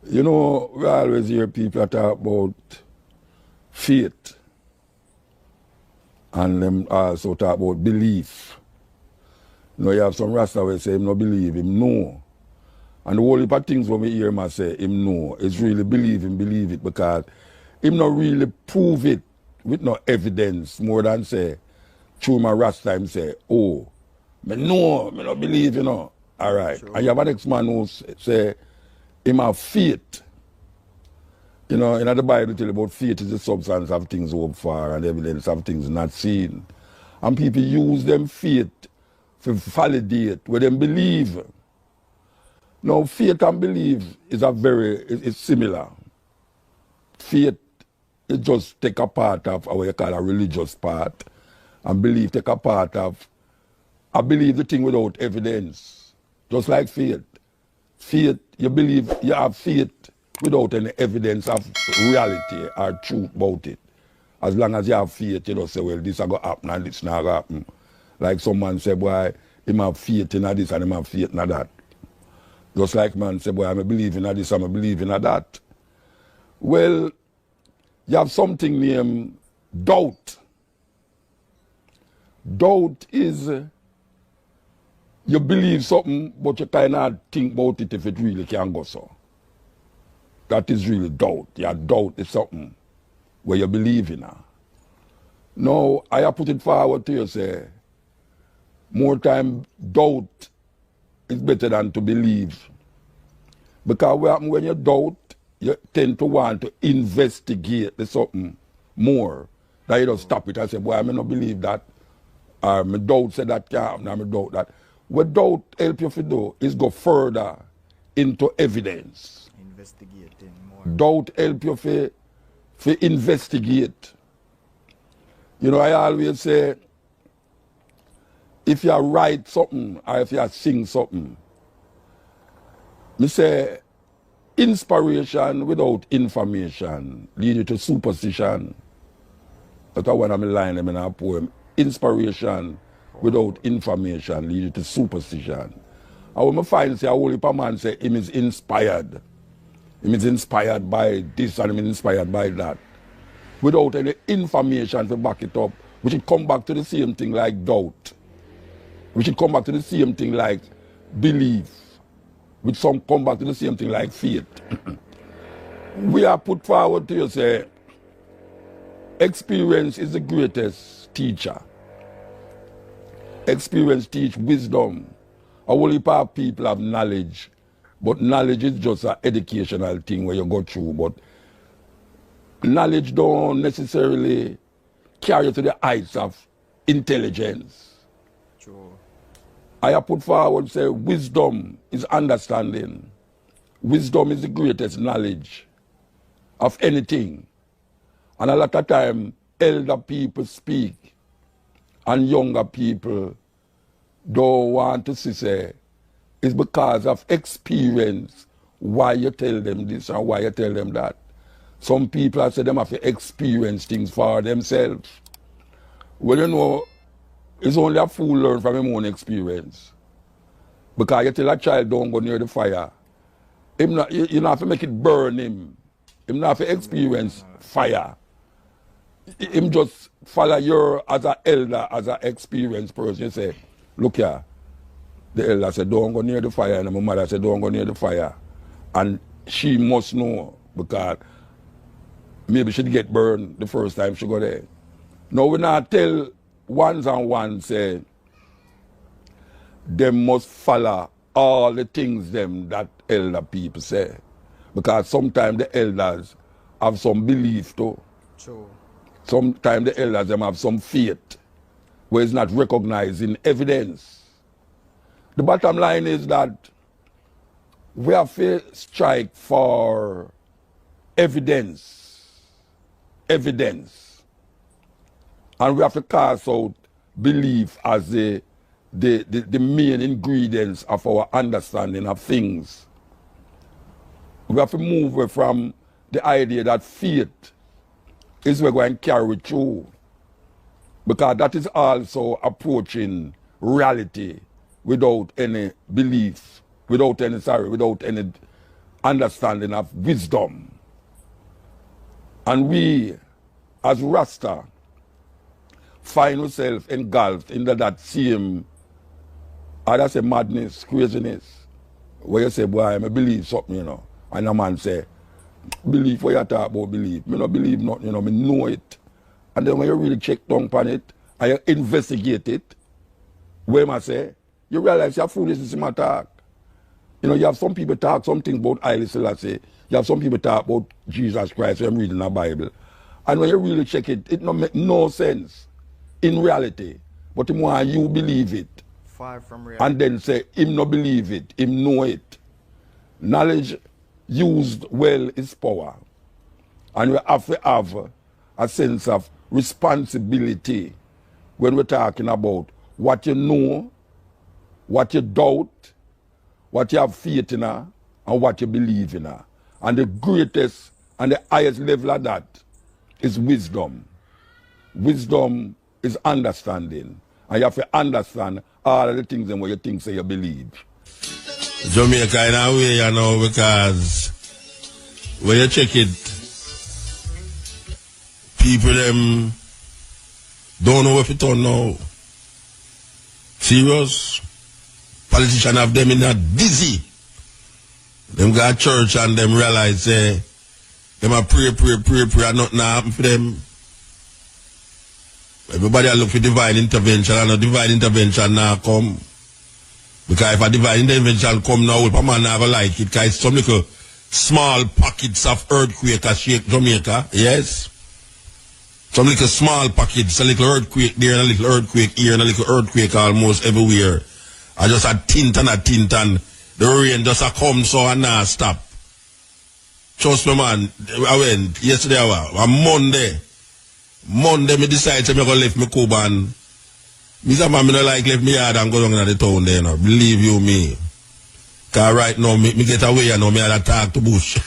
You know, we always hear people talk about faith, and them also talk about belief. You know, you have some Rasta will say him no believe, him know. And the whole heap of things when we hear him say him know, it's really believe it, because him not really prove it with no evidence more than say, through my Rasta him say, oh, me know, me not believe, you know. All right. Sure. And you have an next man who say, him have faith. You know, in the Bible tell about faith is the substance of things hoped for and evidence of things not seen. And people use them faith to validate what them believe. Now, faith and belief is it's similar. Faith is just take a part of what you call a religious part, and belief take a part of, I believe the thing without evidence. Just like faith. Faith, you believe, you have faith without any evidence of reality or truth about it. As long as you have faith, you don't say, well, this is going to happen and this is not going to happen. Like some man say, boy, him have faith in this and him have faith in that. Just like man say, boy, I believe in this and I believe in that. Well, you have something named doubt. Doubt is you believe something, but you cannot think about it if it really can go so. That is really doubt. Your doubt is something where you believe in. Now, I put it forward to you, say, more time doubt is better than to believe. Because what happens when you doubt, you tend to want to investigate the something more. That you just stop it and say, boy, I may not believe that. Or my doubt said that can't happen, I may doubt that. What doubt help you to do is go further into evidence. Investigating more. Doubt help you to investigate. You know, I always say, if you write something or if you sing something, me say, inspiration without information lead you to superstition. That's one of my lines in a poem. Inspiration without information lead you to superstition. And when I find say a whole heap of man say him is inspired. Him is inspired by this and him is inspired by that. Without any information to back it up, we should come back to the same thing like doubt. We should come back to the same thing like belief. We should come back to the same thing like faith. We are put forward to you say, experience is the greatest teacher. Experience teach wisdom. A whole heap of people have knowledge, but knowledge is just an educational thing where you go through. But knowledge don't necessarily carry you to the heights of intelligence. True. I put forward say wisdom is understanding. Wisdom is the greatest knowledge of anything. And a lot of time, elder people speak and younger people don't want to see say it's because of experience why you tell them this and why you tell them that. Some people say them have to experience things for themselves. Well, you know, it's only a fool learn from his own experience. Because you tell a child don't go near the fire. You don't have to make it burn him. Him not have to experience fire. Him just follow you as an elder, as an experienced person. You say, look here. The elder said, don't go near the fire. And my mother said, don't go near the fire. And she must know because maybe she'd get burned the first time she go there. Now we not tell ones and ones say, they must follow all the things them that elder people say. Because sometimes the elders have some belief too. True. Sometimes the elders them have some faith where it's not recognized in evidence. The bottom line is that we have to strike for evidence. Evidence. And we have to cast out belief as the main ingredients of our understanding of things. We have to move away from the idea that faith is we're going to carry through. Because that is also approaching reality without any belief, without any understanding of wisdom. And we, as Rasta, find ourselves engulfed in that same, that's a madness, craziness, where you say, boy, I believe something, you know. And a man say, believe what you talk about, believe. Me not believe nothing, you know, me know it. And then when you really check down on it, and you investigate it, where I say, you realize you're foolishness in my talk. You know, you have some people talk something about Haile Selassie. You have some people talk about Jesus Christ when I'm reading the Bible. And when you really check it, it don't make no sense in reality. But the more you believe it, far from reality. And then say, him not believe it, him know it. Knowledge used well is power. And we have to have a sense of responsibility when we're talking about what you know, what you doubt, what you have faith in, and what you believe in. And the greatest and the highest level of that is wisdom. Wisdom is understanding. And you have to understand all of the things and what you think say you believe. Jamaica in a way, you know, because when you check it, people them don't know if it or no. Serious. Politicians have them in a dizzy. Them go to church and them realize them a pray and nothing happen for them. Everybody look for divine intervention and a divine intervention now come. Because if a divine intervention come now, a man never like it. Because it's some little small pockets of earthquake that shake Jamaica. Yes. Some little small pockets, a little earthquake there and a little earthquake here and a little earthquake almost everywhere. I just a tint and the rain just a come so and now stop. Trust me, man. I went yesterday on Monday me decide to me go left me Cuba and me say man me no like left me yard and go down in the town there now. Believe you me. Cause right now me get away and now me had to talk to Bush.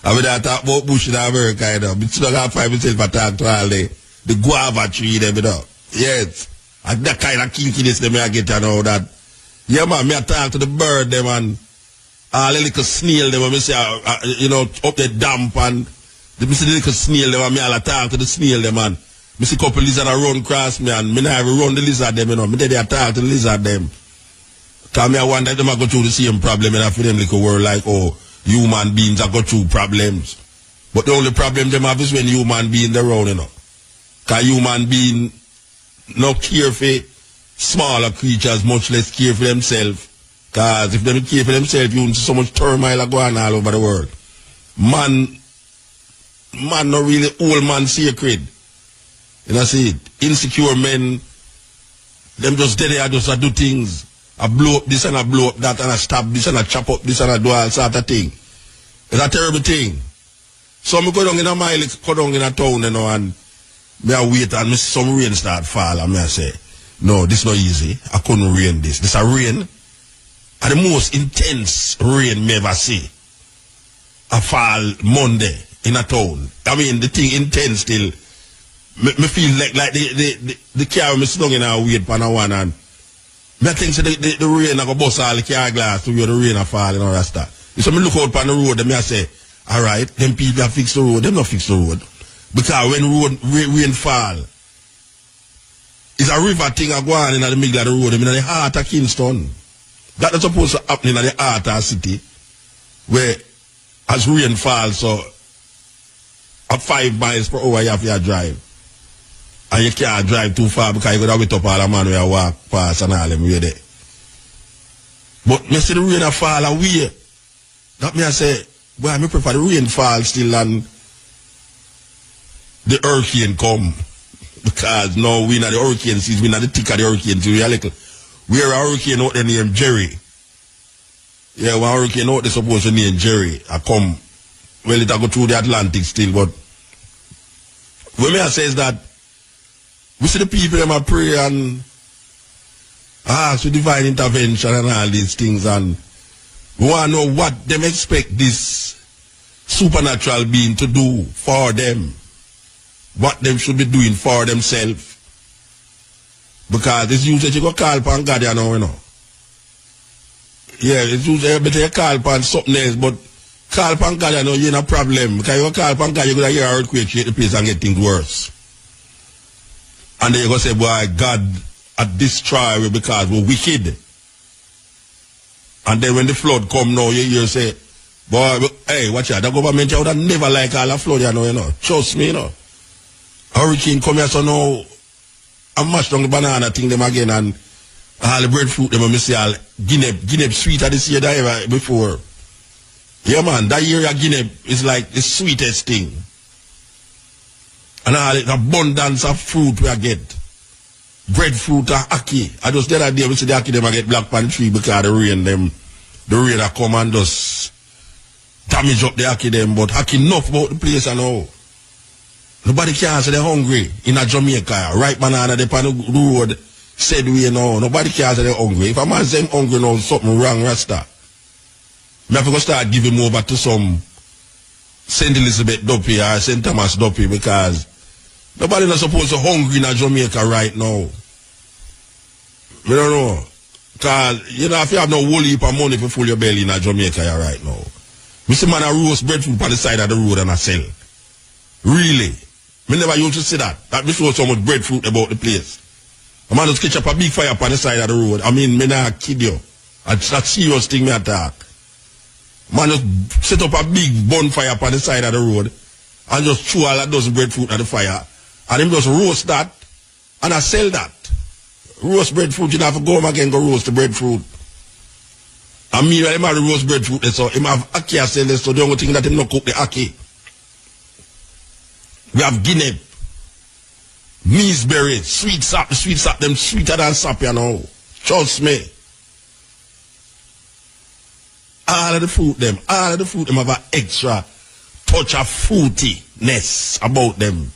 I mean I talk about Bush in America you know. Me still got 5 minutes for talk to all the guava tree there you know. Yes. And that kind of kinkiness them I get you know that. Yeah man, me I talk to the bird them and all the little snail them me say you know up the damp and the little snail them and me all talk to the snail them and me see couple lizard run across me and me never run the lizard them you know. Me they talk to the lizard them. Cause me I wonder if them I go through the same problem and for them little world like oh human beings are go through problems. But the only problem them have is when human beings around you know. Cause human being no care for smaller creatures, much less care for themselves. Because if they don't care for themselves, you won't see so much turmoil going all over the world. Man not really old man sacred. You know, see it? Insecure men, them just dead there, just do things. I blow up this and I blow up that and I stab this and I chop up this and I do all sort of thing. It's a terrible thing. So I go down in a mile, go down in a town, you know, and me I wait and me see some rain start fall and me I say, no, this not easy. I couldn't rain this. This a rain. And the most intense rain me ever see. I fall Monday in a town. I mean the thing intense still. Me feel like the car me sit down in a wait for no one and me think so the rain I go bust all the car glass to where the rain a fall and all that stuff. So me look out on the road and me I say, alright, them people that fix the road, them not fix the road. Because when rain fall, it's a river thing a go on in the middle of the road, in the heart of Kingston. That is supposed to happen in the heart of the city, where as rain falls, so at 5 miles per hour you have to drive. And you can't drive too far because you got to wait up all the man where you walk past and all them way there. But me see the rain a fall away. That me I say, boy, me prefer the rain fall still and the hurricane come. Because now we in the hurricane season, we in the thick of the hurricane season. We are a hurricane out there named Jerry. Yeah, one hurricane out there supposed to name Jerry. I come, well, it I go through the Atlantic still, but what me I say is that we see the people them a pray and ask for divine intervention and all these things, and we want to know what them expect this supernatural being to do for them. What them should be doing for themselves. Because this usually you go call upon God, you know. Yeah, it's usually better you call upon something else, but call upon God, you know, you're in a problem. Because you call upon God, you're going to hear an earthquake, shake the place and get things worse. And then you're going to say, boy, God had destroyed we because we're wicked. And then when the flood come now, you hear say, boy, hey, watch out, the government would have never like all the flood, you know. Trust me, you know. Hurricane come here, so now, I mash down the banana thing them again, and all the breadfruit them, I see all Guinea sweeter this year than ever before. Yeah, man, that year of Guinea is like the sweetest thing. And all the abundance of fruit we get. Breadfruit and ackee. I just the other day, we see the ackee them get black pan tree because the rain that come and just damage up the ackee them, but ackee enough about the place and all. Nobody can say they're hungry in a Jamaica. Right banana, they on the road, said we know. Nobody can say they're hungry. If a man say hungry now, something wrong, Rasta. I have to start giving over to some St. Elizabeth Duppy or St. Thomas Duppy because nobody not supposed to hungry in a Jamaica right now. We don't know. Because, you know, if you have no whole heap of money to fill your belly in a Jamaica right now. We see man a roast breadfruit on the side of the road and a sell. Really. Me never used to see that. That show so much breadfruit about the place. A man just catch up a big fire on the side of the road. I mean, me not kid you. That's a serious thing me attack. Man just set up a big bonfire on the side of the road and just throw all that dozen breadfruit at the fire. And him just roast that and I sell that. Roast breadfruit, you have to go home again go roast the breadfruit. And me, him have the roast breadfruit, so him have ackee and sell this, so the only thing that him not cook the ackee. We have Guinea, measeberry, sweet sap, them sweeter than sap, you know. Trust me. All of the fruit them have an extra touch of fruitiness about them.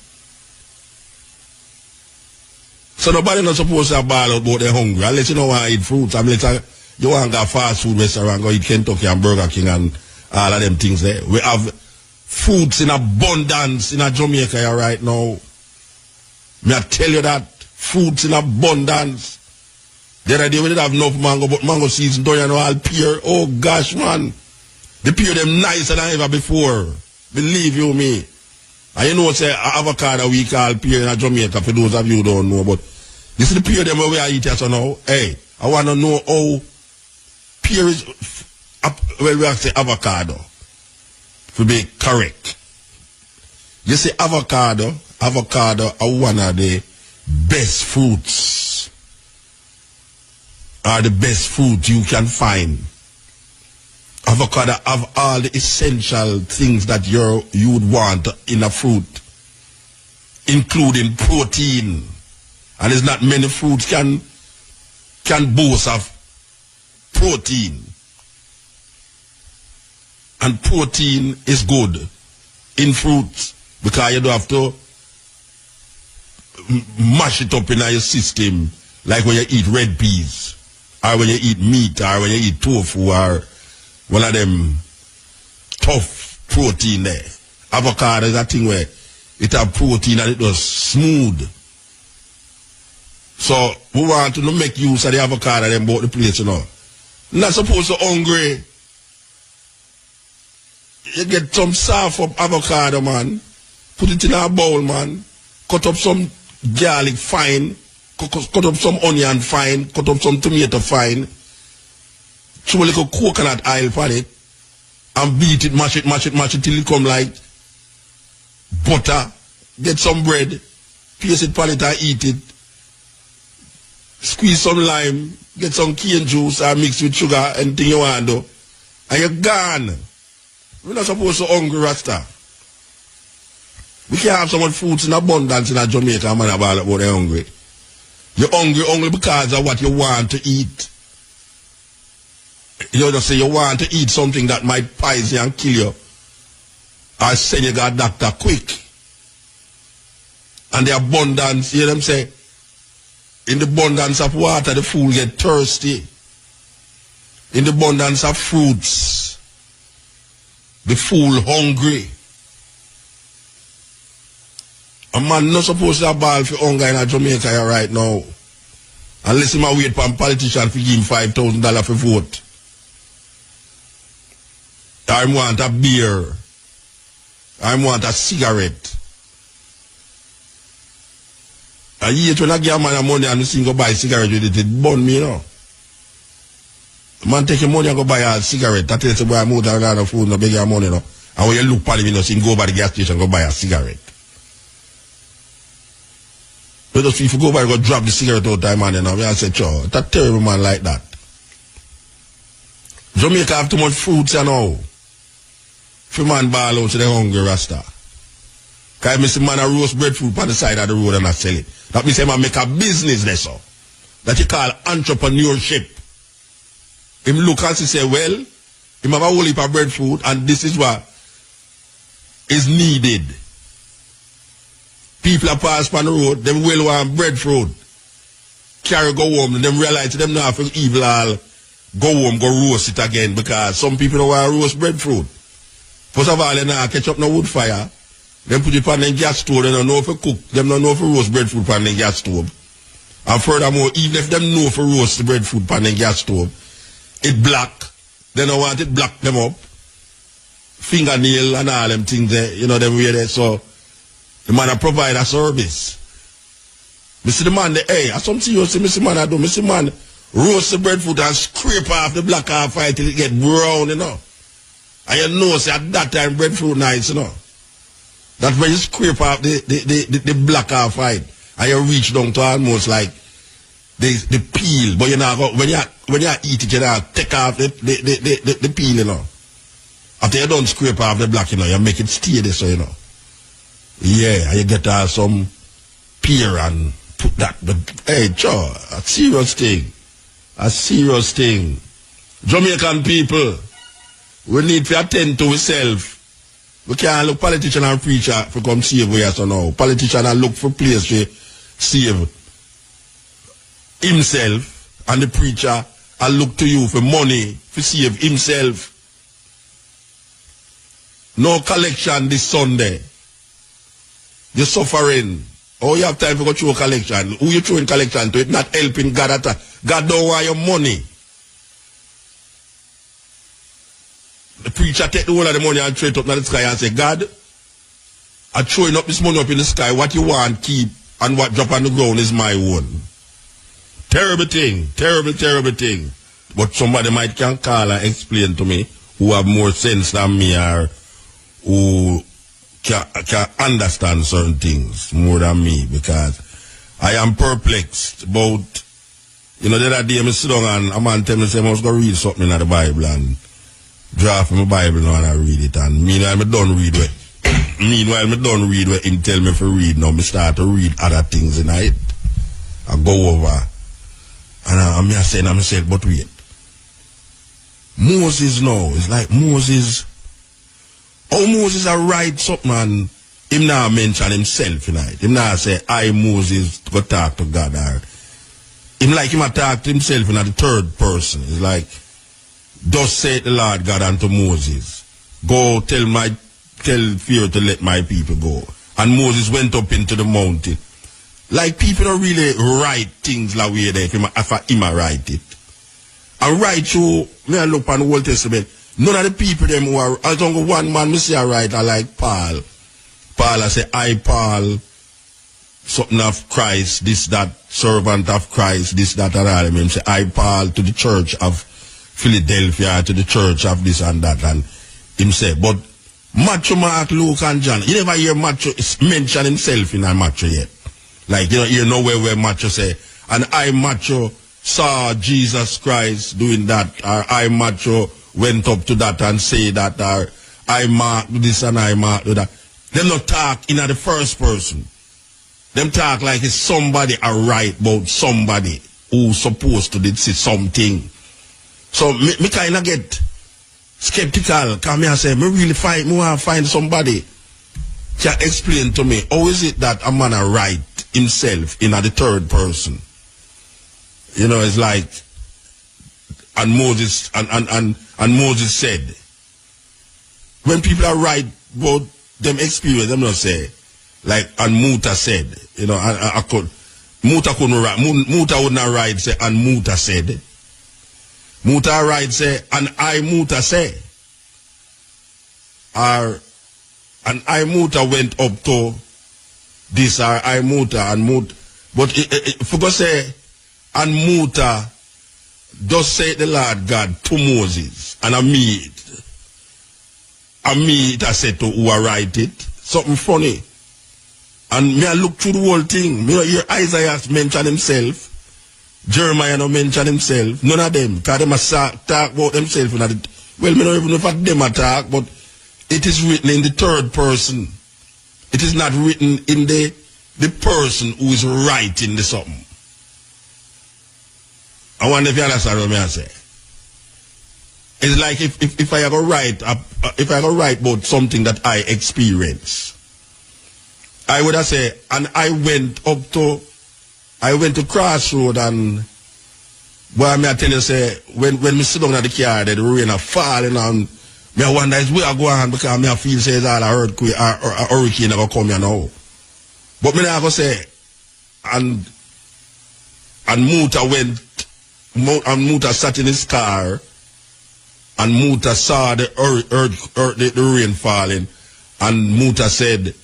So nobody not supposed to ball out about they're hungry. Unless you don't want to eat fruits. Unless you want to go fast food restaurant, go eat Kentucky and Burger King and all of them things there. We have fruits in abundance in a Jamaica right now. May I tell you that? Fruits in abundance. The other day we did have enough mango, but mango season don't you know all pear. Oh gosh, man. The pear them nicer than ever before. Believe you me. And you know say avocado we call pear in a Jamaica for those of you who don't know, but this is the pear them where we are eating so now. Hey, I wanna know how pear is well we have to say avocado. To be correct. You see avocado are one of the best fruits. Are the best fruit you can find. Avocado have all the essential things that you would want in a fruit, including protein. And there's not many fruits can boast of protein. And protein is good in fruits because you don't have to mash it up in your system like when you eat red peas or when you eat meat or when you eat tofu or one of them tough protein there. Avocado is a thing where it have protein and it was smooth. So we want to make use of the avocado and bought the place, you know. Not supposed to hungry. You get some soft up avocado, man. Put it in a bowl, man. Cut up some garlic fine. Cut up some onion fine. Cut up some tomato fine. Throw a little coconut oil on it. And beat it, mash it till it come like butter. Get some bread. Place it on it and eat it. Squeeze some lime. Get some cane juice and mix with sugar and thing you want to do. And you're gone. We're not supposed to hungry, Rasta. We can't have so much fruits in abundance in a Jamaica, man, about they're hungry. You're hungry because of what you want to eat. You just say you want to eat something that might poison you and kill you. Or send you to a doctor quick. And the abundance, you know what I'm saying? In the abundance of water, the fool get thirsty. In the abundance of fruits, the fool hungry. A man not supposed to have ball for hunger in a Jamaica right now. Unless he might wait for a politician to give him $5,000 for vote. I want a beer. I want a cigarette. And yet when I give a man money and I go buy a cigarette with it burn me, you know. Man take your money and go buy a cigarette. That tells you boy I'm out of order food, no beg your money, no. And when you look at him, you know, see him go by the gas station and go buy a cigarette. But just if you go by and go drop the cigarette all the time, man, you know, I say, sure, that terrible man like that. Jamaica have too much fruits, you know. If a man ball out to the hungry rasta. Because I see man a roast breadfruit on the side of the road and I sell it. That means man make a business there, so. That you call entrepreneurship. Him look and say, well, him have a whole heap of breadfruit and this is what is needed. People are pass on the road, them well want breadfruit. Carry go home, and them realize them now for evil all go home, go roast it again because some people don't want to roast breadfruit. First of all, they now catch up no wood fire. Them put it on the gas stove, they don't know if to cook. Them don't know if to roast breadfruit on the gas stove. And furthermore, even if them know if to roast the breadfruit on the gas stove, it black. They don't want it black them up. Fingernail and all them things there, you know, them way there. So, the man provide a service. Me see the man there, hey, I something you see, me see man I do. Me see man roast the breadfruit and scrape off the black half fight till it get brown, you know. And you know, say at that time breadfruit nice, you know. That's when you scrape off the black half fight and you reach down to almost like the peel. But you know, when you eat it, you know, take off the peel, you know. After you don't scrape off the black, you know, you make it stay there, so you know. Yeah, and you get some pear and put that. But hey, sure, a serious thing. A serious thing. Jamaican people, we need to attend to ourselves. We can't look politician and preacher for come save us so now. Politician and look for place to save himself, and the preacher and look to you for money to save himself. No collection this Sunday. You're suffering. Oh, you have time for go through collection. Who you throwing collection to? It's not helping God at all. God don't want your money. The preacher take the whole of the money and throw it up in the sky and say, God, I'm throwing up this money up in the sky. What you want, keep, and what drop on the ground is my own. Terrible thing. Terrible, terrible thing. But somebody might can call and explain to me who have more sense than me or who can understand certain things more than me, because I am perplexed about, you know, the other day I sit down and a man tell me, say, I must go read something in the Bible and draft my Bible now and I read it, and meanwhile I don't read it. Meanwhile I don't read what him tell me to read. Now I start to read other things in it. I go over and I say, but wait. Moses now, it's like Moses. Oh, Moses a write something and him now mention himself tonight. Him now say, I Moses go talk to God. Or him like him a talk to himself in the third person. It's like, thus saith the Lord God unto Moses, go tell Pharaoh to let my people go. And Moses went up into the mountain. Like people don't really write things like we there if him a write it. And write through, me I look on the Old Testament. None of the people them who are, I don't go one man, me say I write, I like Paul. Paul, I say, I Paul, something of Christ, this, that, servant of Christ, this, that, and all. I say, I Paul to the church of Philadelphia, to the church of this and that. And him say, but Matthew, Mark, Luke, and John, you never hear Matthew mention himself in a Matthew yet. Like, you know, you know where Matthew say, and I, Matthew, saw Jesus Christ doing that, or I, Matthew, went up to that and say that, or I Mark this and I Mark do that. Them not talk in the first person. Them talk like it's somebody a write about somebody who supposed to did say something. So me kind of get skeptical, because me I say, me want to find somebody can explain to me, how is it that a man a write himself in the third person? You know, it's like, and Moses and Moses said, when people are write about them experience, them not say, like, and Muta said, you know, Muta couldn't write, Muta would not write, say, and Muta said. Muta write, say, and I Muta say. and I Muta went up to this or I Muta and Muta. But if you go say, and Muta does say the Lord God to Moses, and I said to who I write it, something funny. And me I look through the whole thing. Me hear Isaiah mention himself, Jeremiah no mention himself, none of them, because them talk about themselves. Well, me don't even know if them talk, but it is written in the third person. It is not written in the person who is writing the something. I wonder if you understand what I say. It's like if I go write about something that I experience, I would have said, and I went to Crossroad, and boy, me I tell you say, when me sit down at the car, the rain are falling, and me I wonder is where I go on, because me I feel say it's all a earthquake or a hurricane that come here now. But me I go say, and Muta Muta sat in his car, and Muta saw the rain falling, and Muta said,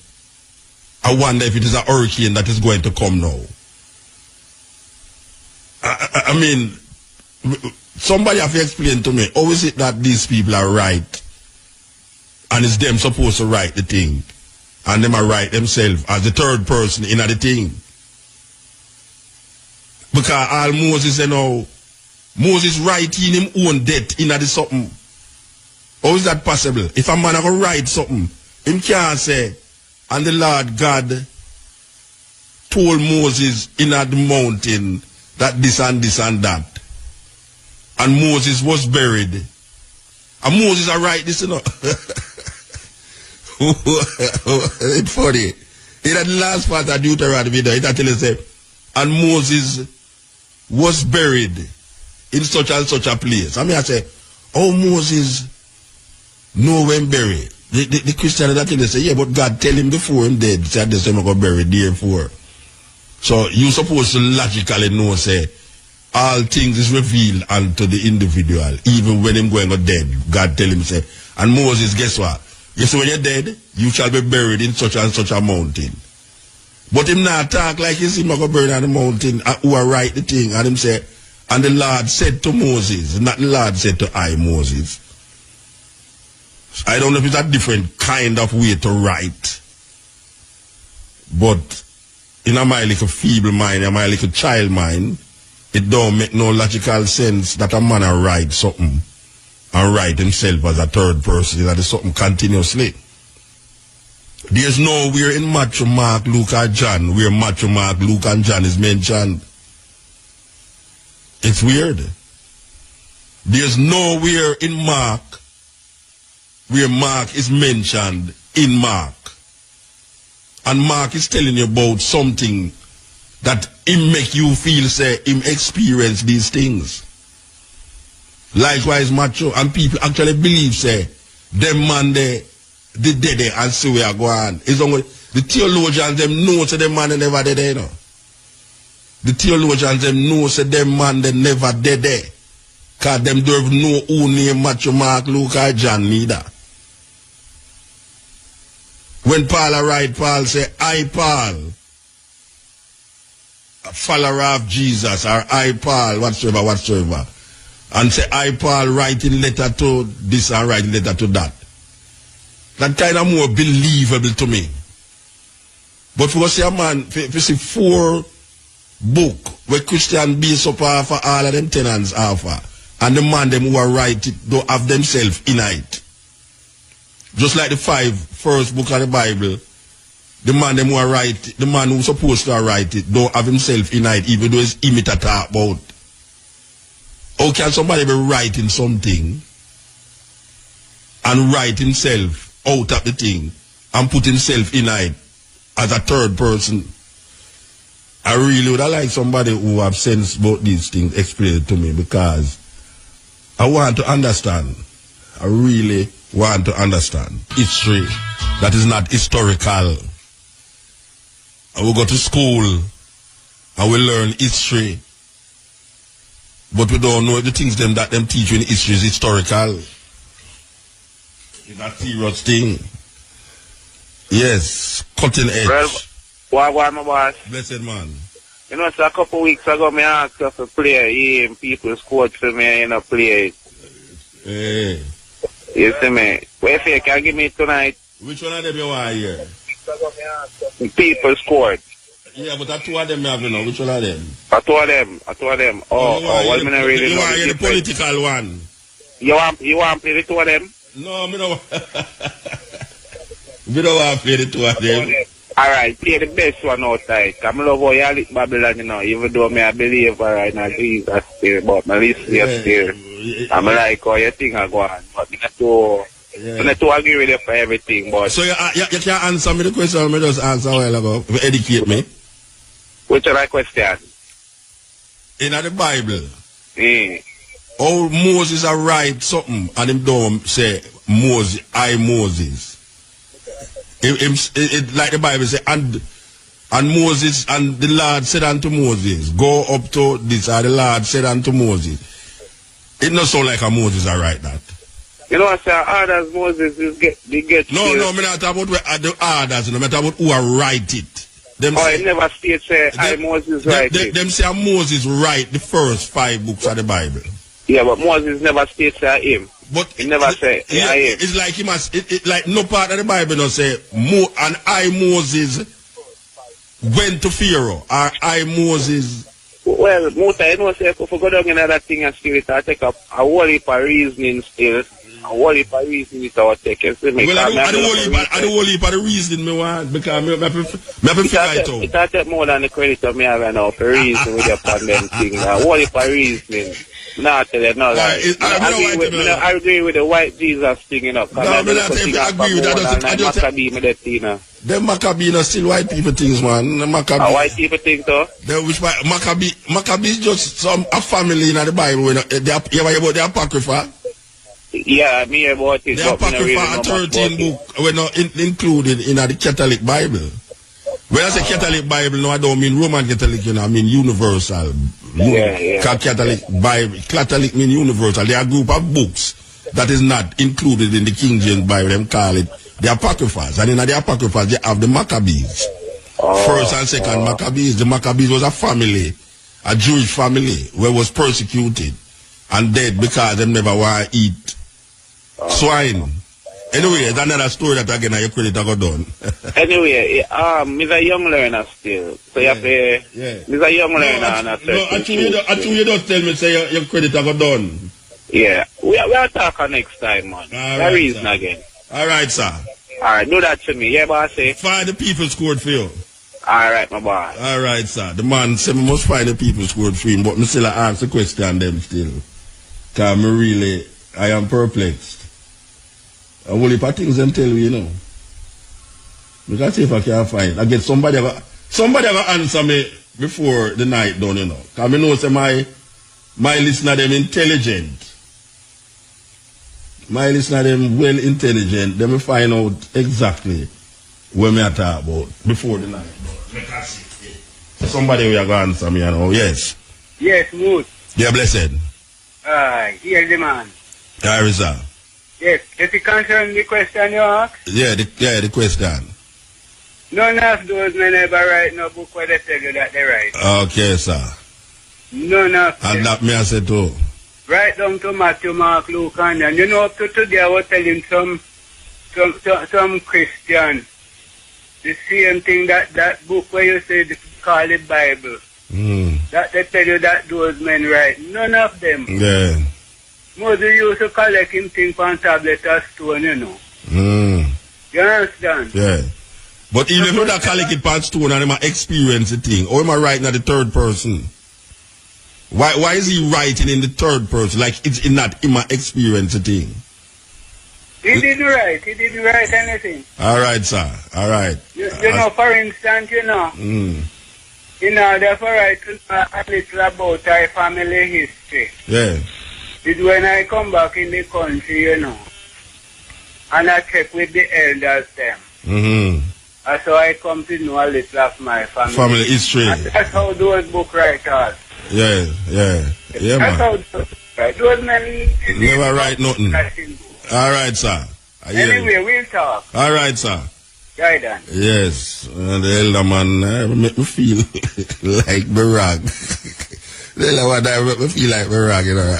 I wonder if it is a hurricane that is going to come now. I mean, somebody have to explain to me, how is it that these people are right, and it's them supposed to write the thing, and them are right themselves as the third person in the thing? Because all Moses, you know, Moses writing him own death in the something. How is that possible? If a man go write something, him can't say, and the Lord God told Moses in the mountain that this and this and that. And Moses was buried. And Moses I write this, you know. It's funny. In that last part of Deuteronomy, it actually says, and Moses was buried in such and such a place. I mean, I say, oh, Moses know when buried. The Christian that thing, they say, yeah, but God tell him before him dead, said this time I got buried therefore. So you supposed to logically know, say, all things is revealed unto the individual, even when him going to dead. God tell him, say, and Moses, guess what? You see, when you're dead, you shall be buried in such and such a mountain. But him not talk like you see him go buried on the mountain, who are write the thing, and him say, and the Lord said to Moses, not the Lord said to I, Moses. I don't know if it's a different kind of way to write. But in my little feeble mind, in my little child mind, it don't make no logical sense that a man write something and write himself as a third person, that is something continuously. There's nowhere in Matthew, Mark, Luke, or John where Matthew, Mark, Luke, and John is mentioned. It's weird. There's nowhere in Mark where Mark is mentioned in Mark. And Mark is telling you about something that him make you feel, say, him experience these things. Likewise, Matthew, and people actually believe, say, them man they dead and see where I go on. It's only the theologians them know say them man they never dead there, you know. The theologians them know say them man they never dead there. Cause them don't know who name Matthew, Mark, Luke, or John neither. When Paul write, Paul say, I Paul, a follower of Jesus, or I Paul, whatsoever. And say, I Paul writing letter to this and writing letter to that. That kind of more believable to me. But for see a man, for see 4 book where Christian base up for all of them tenants offer, and the man them who are write it don't have themselves in it. Just like the 5 first book of the Bible, the man them who are write, the man who's supposed to write it don't have himself in it, even though it's him it talk about. How can somebody be writing something and write himself out of the thing and put himself in it as a third person? I really would like somebody who have sense about these things explain it to me, because I want to understand. I really want to understand history that is not historical. I will go to school and we learn history, but we don't know the things that them teach you in history is historical. It's a serious thing. Yes, cutting edge. Well, what my boss? Blessed man. You know, so a couple weeks ago, me asked you to play and people scored for me and play it. Hey. You see me? Well, if you can give me tonight. Which one of them you want here? People scored. Yeah, but that two of them you have to know. Which one of them? I told them. Oh, well, me not really you know. Want the political one? You want to play the two of them? No, me don't. We don't want to play the two of them. Alright, play the best one outside. I'm love how you lick Babylon, you know, even though me a believer right now, Jesus still, but my list is still. I'm like how you think I go on, but I'm not too agree with you for everything, but... So you can't answer me the question I just answered a while ago, educate me. Which other question? In the Bible, Oh, Moses a write something, and him don't say, Moses, Moses. Like the Bible say, and Moses, and the Lord said unto Moses, go up to this, or the Lord said unto Moses. It not sound like a Moses I write that. You know what, sir, others Moses is get No, I'm not talking about the others, I'm talking about who I write it. It never states say, Moses write it. Them say Moses write the first 5 books of the Bible. Yeah, but Moses never states him. But he never say, yeah, it's like he must, like no part of the Bible don't say, and Moses, went to Pharaoh, or Moses. Well, Muta, you know, say, if we go down in that thing and still, it will take up a whole heap of reasoning still. A whole heap of reasoning it will take. You see me? Well, I don't whole heap of the reasoning me want, because I figure it out. It will take more than the credit of me right now for reason with your pandemic thing. A whole heap of reasoning. Not tell you, no, I agree with the white Jesus thing, you know. No, I agree with that. Them Maccabee are still white people things, man. White people things, though? Which Maccabee is just a family in the Bible. You ever about the Apocrypha? Yeah, me hear about it. The Apocrypha, a 13 book, we're not included in the Catholic Bible. When I say Catholic Bible, no, I don't mean Roman Catholic, you know, I mean universal. Catholic Bible, Catholic mean universal. There are a group of books that is not included in the King James Bible. Them call it the Apocryphas. And in the Apocryphas, they have the Maccabees. First and second Maccabees. The Maccabees was a family, a Jewish family, where was persecuted and dead because they never want to eat swine. Anyway, that's another story that again your credit I got done. Anyway, he's a young learner still. So you have to, he's a young learner. Actually, you don't tell me say your credit I got done. Yeah, we'll talk next time, man. That reason again. Alright, sir. Alright, do that to me. Yeah, boss. Find the people scored for you. Alright, my boy. Alright, sir. The man said we must find the people scored for him, but me still ask the question them still. Because I am perplexed. A whole heap of things them tell you, you know. Because see if I can find. I get somebody ever answer me before the night done, you know. Because I know say my listener them intelligent. My listener them well intelligent. They will find out exactly what me talk about before the night done. Somebody will go answer me, you know. Yes. Yes, good. Yeah, blessed. Here's the man. There is that. Yes, does it concern the question you asked? Yeah, the question. None of those men ever write no book where they tell you that they write. Okay, sir. None of them. And that me I said too. Right down to Matthew, Mark, Luke, and then. You know, up to today I was telling some Christian the same thing that book where you say they call it Bible. That they tell you that those men write. None of them. Yeah. Moses used to collect him things on tablet or stone, you know. You understand? Yeah. But even if you don't collect it on stone and him experience the thing, or am I writing at the third person? Why is he writing in the third person? Like it's not him experience the thing. He didn't write anything. Alright, sir. Alright. You know, for instance, you know, in order for I to know a little about our family history. Yeah. It's when I come back in the country, you know, and I check with the elders them. And so I come to know a little of my family. Family history. And that's how those book writers. Yeah, that's man. How those men never write nothing. Alright, sir. Anyway, we'll talk. All right, sir. Right then. Yes, and the elder man make me feel like Barag. The elder man make me feel like Barag, you know.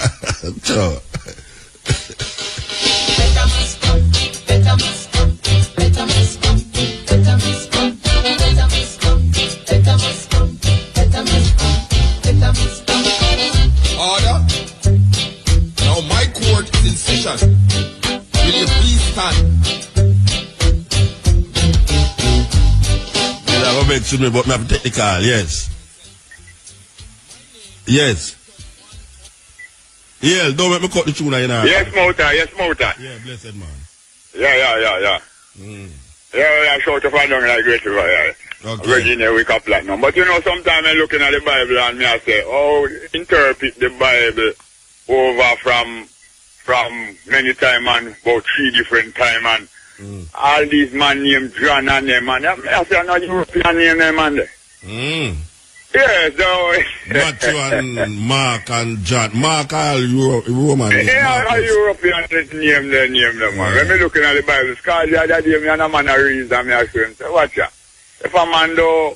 Sure. Order. Now my court is in session. Will you please stand? I go back to me, but me have to take the call, yes. Yes. Yeah, don't make me cut the tune, you know. Yes, Mota, yes, Mota. Yeah, blessed man. Yeah. Yeah, shout to find out like great river, yeah. Okay. Virginia, we can platinum. But you know, sometimes I'm looking at the Bible and me I say, oh, interpret the Bible over from many time and about 3 different time and all these man named John and them and I say, I'm not European name them and yeah, so Matthew and Mark and John. Mark all Roman. yeah, all European name them man. When me looking at the Bible, because the other day me and a man a read and me I say, watch ya. If a man do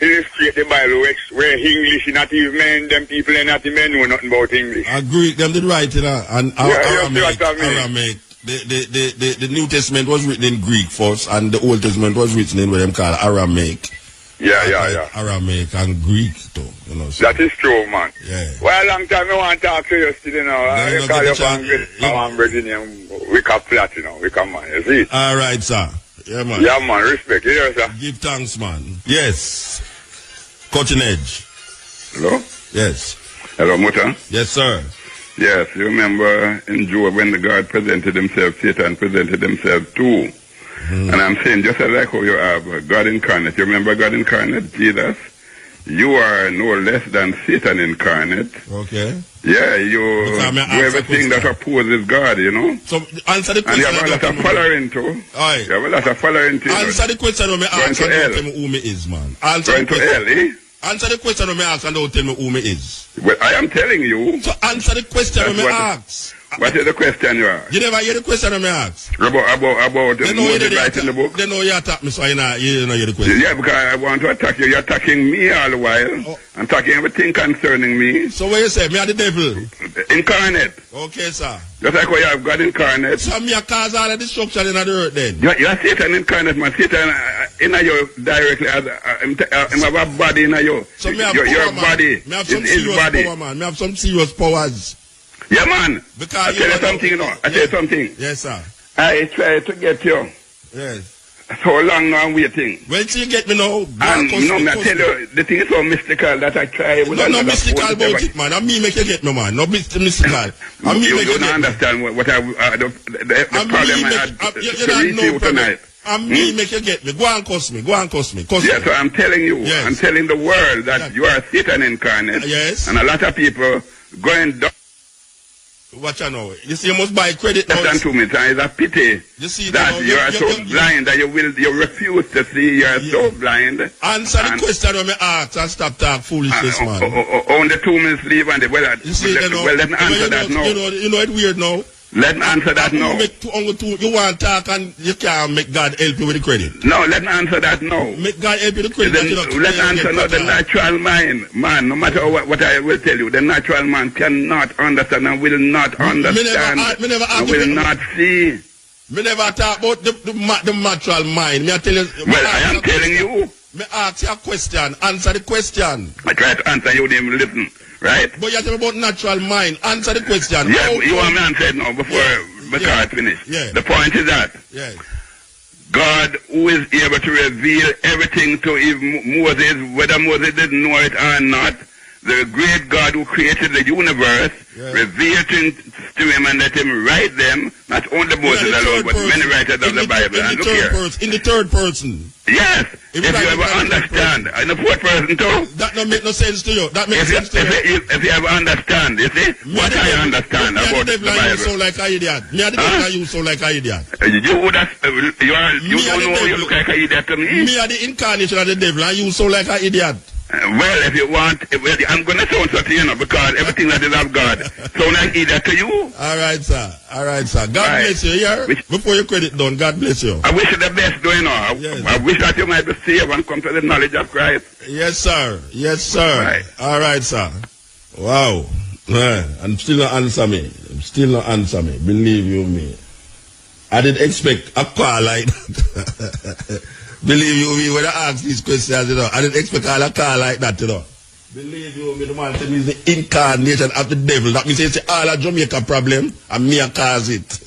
illustrate the Bible where English not even mean, them people ain't not even know nothing about English. Greek, them did right, you know, and Aramaic. The New Testament was written in Greek first, and the Old Testament was written in what them call Aramaic. Yeah. Aramaic and Greek, too, you know. So. That is true, man. Yeah. Well, a long time I want to talk to you still, you know. I call you from Virginia, we can flat, you know. We can, man. You see? All right, sir. Yeah, man. Yeah, man. Respect. You hear, sir? Give thanks, man. Yes. Cutting edge. Hello? Yes. Hello, Muta? Yes, sir. Yes, you remember in Job when the God presented himself, Satan presented himself too. And I'm saying, just like how you have God incarnate, you remember God incarnate, Jesus? You are no less than Satan incarnate. Okay. Yeah, you do everything that opposes God, you know? So, answer the question. And you have a lot of following too. Aye. You have a lot of following too. Answer the question when me ask and don't tell me who me is, man. Answer the question. Answer the question when me ask and don't tell me who me is. Well, I am telling you. So answer the question when me ask. What is the question you ask? You never hear the question when me ask. About Moses writing the book? They know you attack me, so you know hear the question. Yeah, because I want to attack you. You're attacking me all the while. I'm attacking everything concerning me. So what you say? Me are the devil? Incarnate. Okay, sir. Just like how you have God incarnate. So me a cause all the destruction in the earth then? You're Satan incarnate, man. Satan in you directly. I have a body in you. So me have your power, body. Me have some serious power, man. Me have some serious powers. Yeah, man. Because I tell you something, you know. I tell you something. Yes, sir. I try to get you. Yes. So long now I'm waiting. When you get me now, and no, I tell you, the thing is so mystical that I try. No mystical about it, man. I mean make you get me, man. No mystical. I mean you make you don't understand what the problem I had to reach you tonight. I mean make you get me. Go and cuss me. Yeah, so I'm telling you. Yes. I'm telling the world that you are Satan incarnate. Yes. And a lot of people going down. Watch out now. You see, you must buy credit now. Listen to me, it's a pity you see, that you are so blind that you refuse to see. You are so blind. Answer the question when I ask and stop talking foolishness, man. Only 2 minutes leave and you see, let me answer that now. You know it's weird now. Let me answer that now. You want to talk and you can't make God help you with the credit. No, let me answer that now. Make God help you with the credit. Let me answer now. The natural mind, man, no matter what I will tell you, the natural man cannot understand and will not understand and will not see. Me never talk about the natural mind. Me I tell you. Well, I am telling you. Me ask you a question. Answer the question. I try to answer you, then listen. Right? But you tell me about natural mind. Answer the question. Yeah, you want me to answer it now before I finish. Yeah. The point is that God, who is able to reveal everything to Moses, whether Moses didn't know it or not, the great God who created the universe, revealed things to him and let him write them, not only Moses alone, but many writers of the Bible. And look here. In the third person. Yes, if you ever understand. In the fourth person too. That don't make no sense to you. That makes sense to you. If you ever understand, you see, what I understand about the Bible. You sound like an idiot. Me are the devil and you sound like an idiot. You would have, you don't know you look like an idiot to me. Me are the incarnation of the devil and you sound like an idiot. Well, if you want, I'm going to sound something, because everything that is of God sound like either to you. All right, sir. God bless you. Yeah. Before your credit done, God bless you. I wish you the best, Yes. I wish that you might be saved and come to the knowledge of Christ. Yes, sir. Right. All right, sir. Wow. And still not answer me. Believe you me. I didn't expect a call like that. Believe you me, when I ask these questions, I didn't expect a call like that, Believe you me, the man said he's the incarnation of the devil. That means it's all a Jamaica problem, and me a cause it.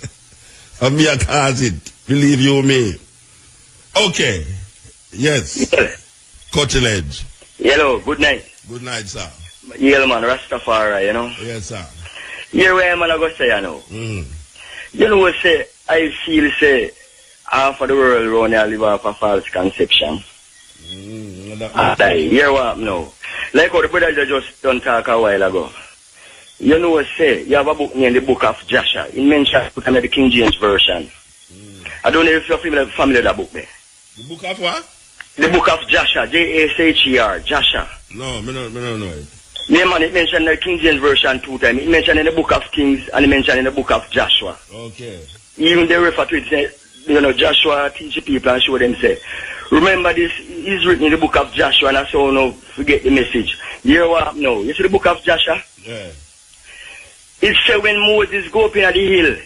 Believe you me. Okay. Yes. Cutting-edge. Hello, good night. Good night, sir. Yeah, man, Rastafari, Yes, sir. Here where man I go say, You know what say, I feel say, half of the world around here live off a false conception. Hear what now? Like how the brother just done talk a while ago. You know what say, you have a book named the Book of Joshua. It mentions the King James Version. I don't know if you're familiar with that book there. The book of what? The Book of Joshua, Jasher, Joshua. No, me don't know it. Yeah, man, it mentioned the King James Version 2 times. It mentioned in the Book of Kings and it mentioned in the Book of Joshua. Okay. Even they refer to it, say, Joshua teach the people and show them, say, remember this is written in the Book of Joshua, and I say, no, forget the message. You hear what now? You see the Book of Joshua? Yeah. It said when Moses go up in the hill,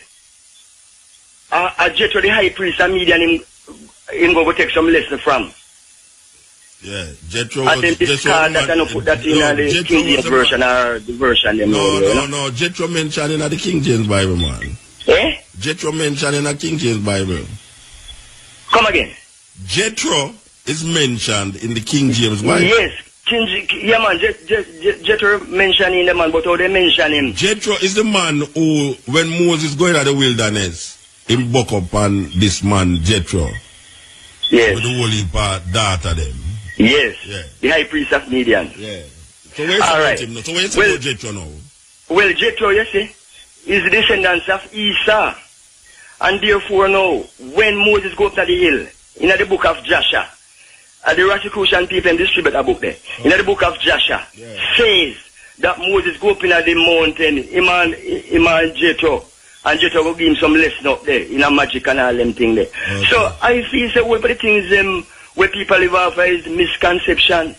Jethro the high priest and Midian him go take some lesson from. Yeah, Jethro and then discard that and put that in the King James version or the version them. No. Jethro mentioned in the King James Bible, man. Eh? Jethro mentioned in the King James Bible. Come again. Jethro is mentioned in the King James Bible. Yes. Yeah, man, Jethro mentioned in the man, but how they mention him? Jethro is the man who, when Moses going to the wilderness, him buck up on this man, Jethro. Yes. With the holy daughter them. Yes. Yeah. The high priest of Midian. Yeah. So where's about him now? So where's about Jethro now? Well, Jethro, you see, is the descendants of Esau. And therefore now, when Moses go up to the hill, in the book of Joshua, the Rosicrucian people and distribute a book there. In the book of Joshua, says that Moses go up in the mountain, him and Jethro, and Jethro will give him some lesson up there, in a magic and all them thing there. Okay. So I feel that one of the things where people live off is misconception.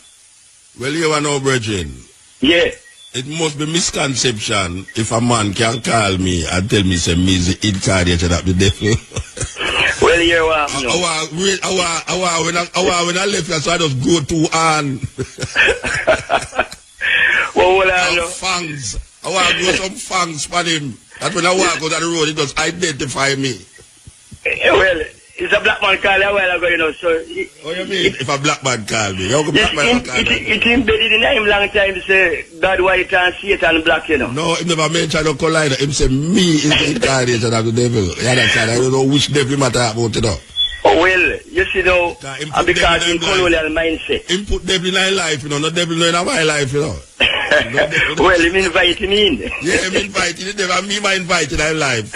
Well, you know, brethren. Yeah. It must be misconception if a man can call me and tell me say me is the incarnation of the devil. Well, you're when I left, so I just go to on. Well, I know. Fangs. I want to go some fangs for him. That when I walk out the road, it does identify me. Well, it's a black man call a while ago, so... What do you mean, if a black man call me? How come black man call me? It's embedded in him long time to say, God white and Satan black, No, he never mentioned no collider. He said, me is the incarnation of the devil. You understand? I don't know which devil matter about, Oh, well, you see, though, because in colonial mindset. He put devil in my life, no devil in my life, Well, him invite him in. Yeah, him invite him. Never me my invite in my life.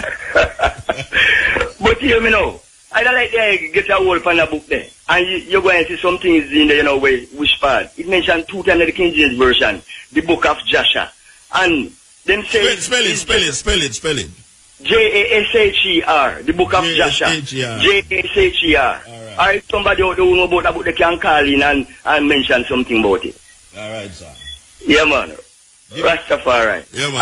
But hear me now. I don't like to get a hold on a book there. And you're going to see some things in there, which part. It mentioned 2 times in the King James Version, the book of Joshua. And them say... Spell it. Jasher, the book of Joshua. Jasher. Alright, somebody who know about that book, they can call in and mention something about it. Alright, sir. Yeah, man. Rastafari. Yeah, man.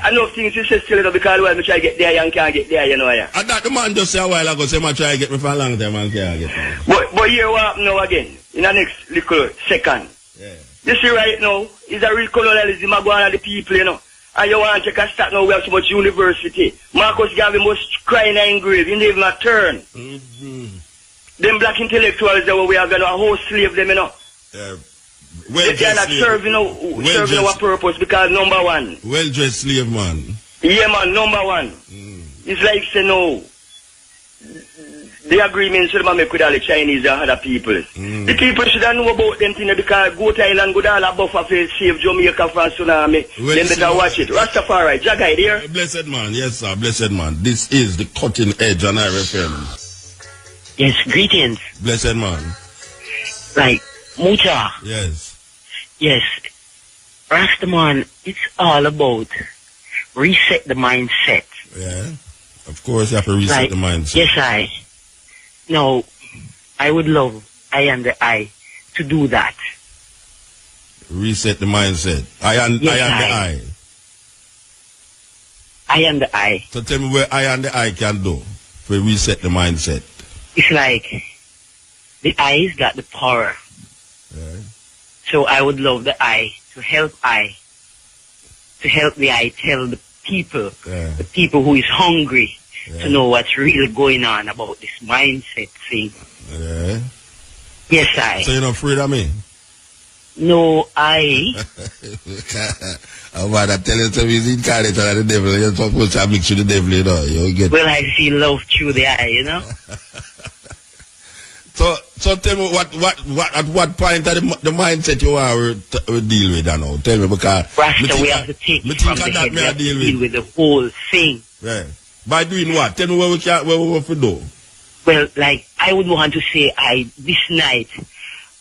I know things you say still because well, I try to get there and can't get there, yeah. And that the man just say a while ago, say I try to get me for a long time and can't get me. But here what happen now again, in the next little second. Yeah. You see right now, it's a real colonialism going on the people, And you want to take a start now, we have so much university. Marcus Garvey must cry in an grave, he never even a turn. Them black intellectuals that we are going to host slave them, they are not serving our purpose because number one. Well-dressed slave man. Yeah, man, number one. It's like, say, no. The agreements should make with all the Chinese and other people. The people should know about them things because go to Thailand, go to all the buffer for save Jamaica from tsunami. Then better watch it. Rastafari, Jagai there. Blessed man, yes sir, blessed man. This is the cutting edge on RFM. Yes, greetings. Blessed man. Like, Muta. Yes. Yes. Rastaman, it's all about reset the mindset. Yeah. Of course, you have to reset the mindset. Yes, No, I would love I and the I to do that. Reset the mindset. I and the I. I and the I. So tell me where I and the I can do to reset the mindset. It's like the I's got the power. Yeah. So I would love the I to help the I tell the people who is hungry to know what's really going on about this mindset thing. Yeah. Yes, I. So you're not afraid of me? No, I. I'm about to tell you something. He's incarnate of the devil. You're supposed to mix with the devil, you know. You get. Well, I see love through the eye, you know. So tell me at what point of the mindset you are to deal with that now? Tell me, because Rasta, we have to take it from the head. We have to deal with the whole thing. Right. By doing what? Tell me what we have to do. Well, like, I would want to say, this night,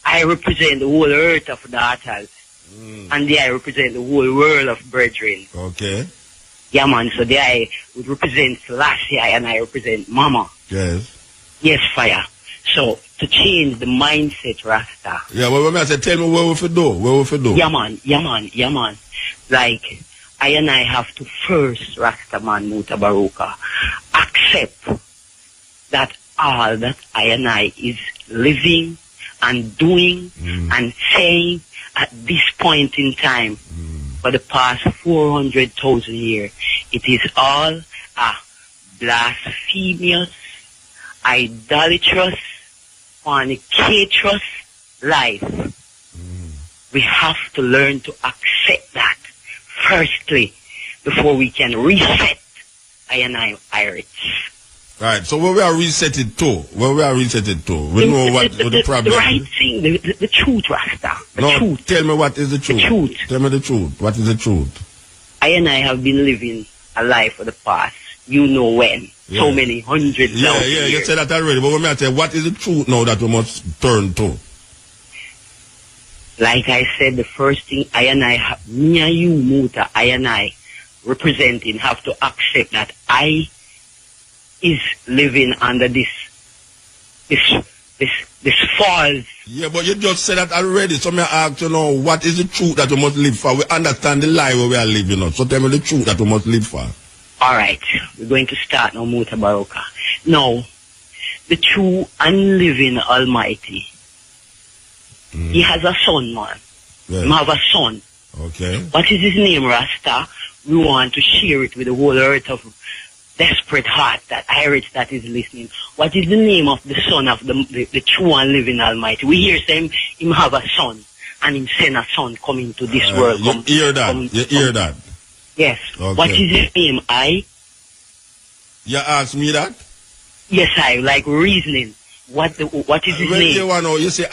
I represent the whole earth of daughters. And I represent the whole world of brethren. Okay. Yeah, man. So I would represent Selassie and I represent Mama. Yes. Yes, fire. So, to change the mindset, Rasta. Yeah, well, when I say, tell me what we have to do. What we have to do. Yeah, man. Like, I and I have to first, Rasta man, Mutabaruka, accept that all that I and I is living and doing and saying at this point in time for the past 400,000 years, it is all a blasphemous, idolatrous, fornicatrous life. We have to learn to accept that firstly before we can reset I and I Irish. Right, so where we are resetted to? We know what the problem is. The right thing, the truth, Rasta. The truth. Tell me what is the truth. The truth. Tell me the truth. What is the truth? I and I have been living a life for the past, you know when. Yeah. So many hundreds of years. Yeah, you said that already. But when I say, what is the truth now that we must turn to? Like I said, the first thing I and I, me and you, Muta, I and I, representing, have to accept that I is living under this false. Yeah, but you just said that already. So me ask you know, what is the truth that we must live for? We understand the lie where we are living on. So tell me the truth that we must live for. Alright, we're going to start now, Mutabaruka. Now, the true and living Almighty, He has a son, man. Yeah. He have a son. Okay. What is his name, Rasta? We want to share it with the whole earth of desperate heart, that Irish that is listening. What is the name of the son of the true and living Almighty? We hear him have a son, and him send a son coming to this world. You hear that? Yes. Okay. What is his name? You ask me that? Yes, I like reasoning. What is his name? You say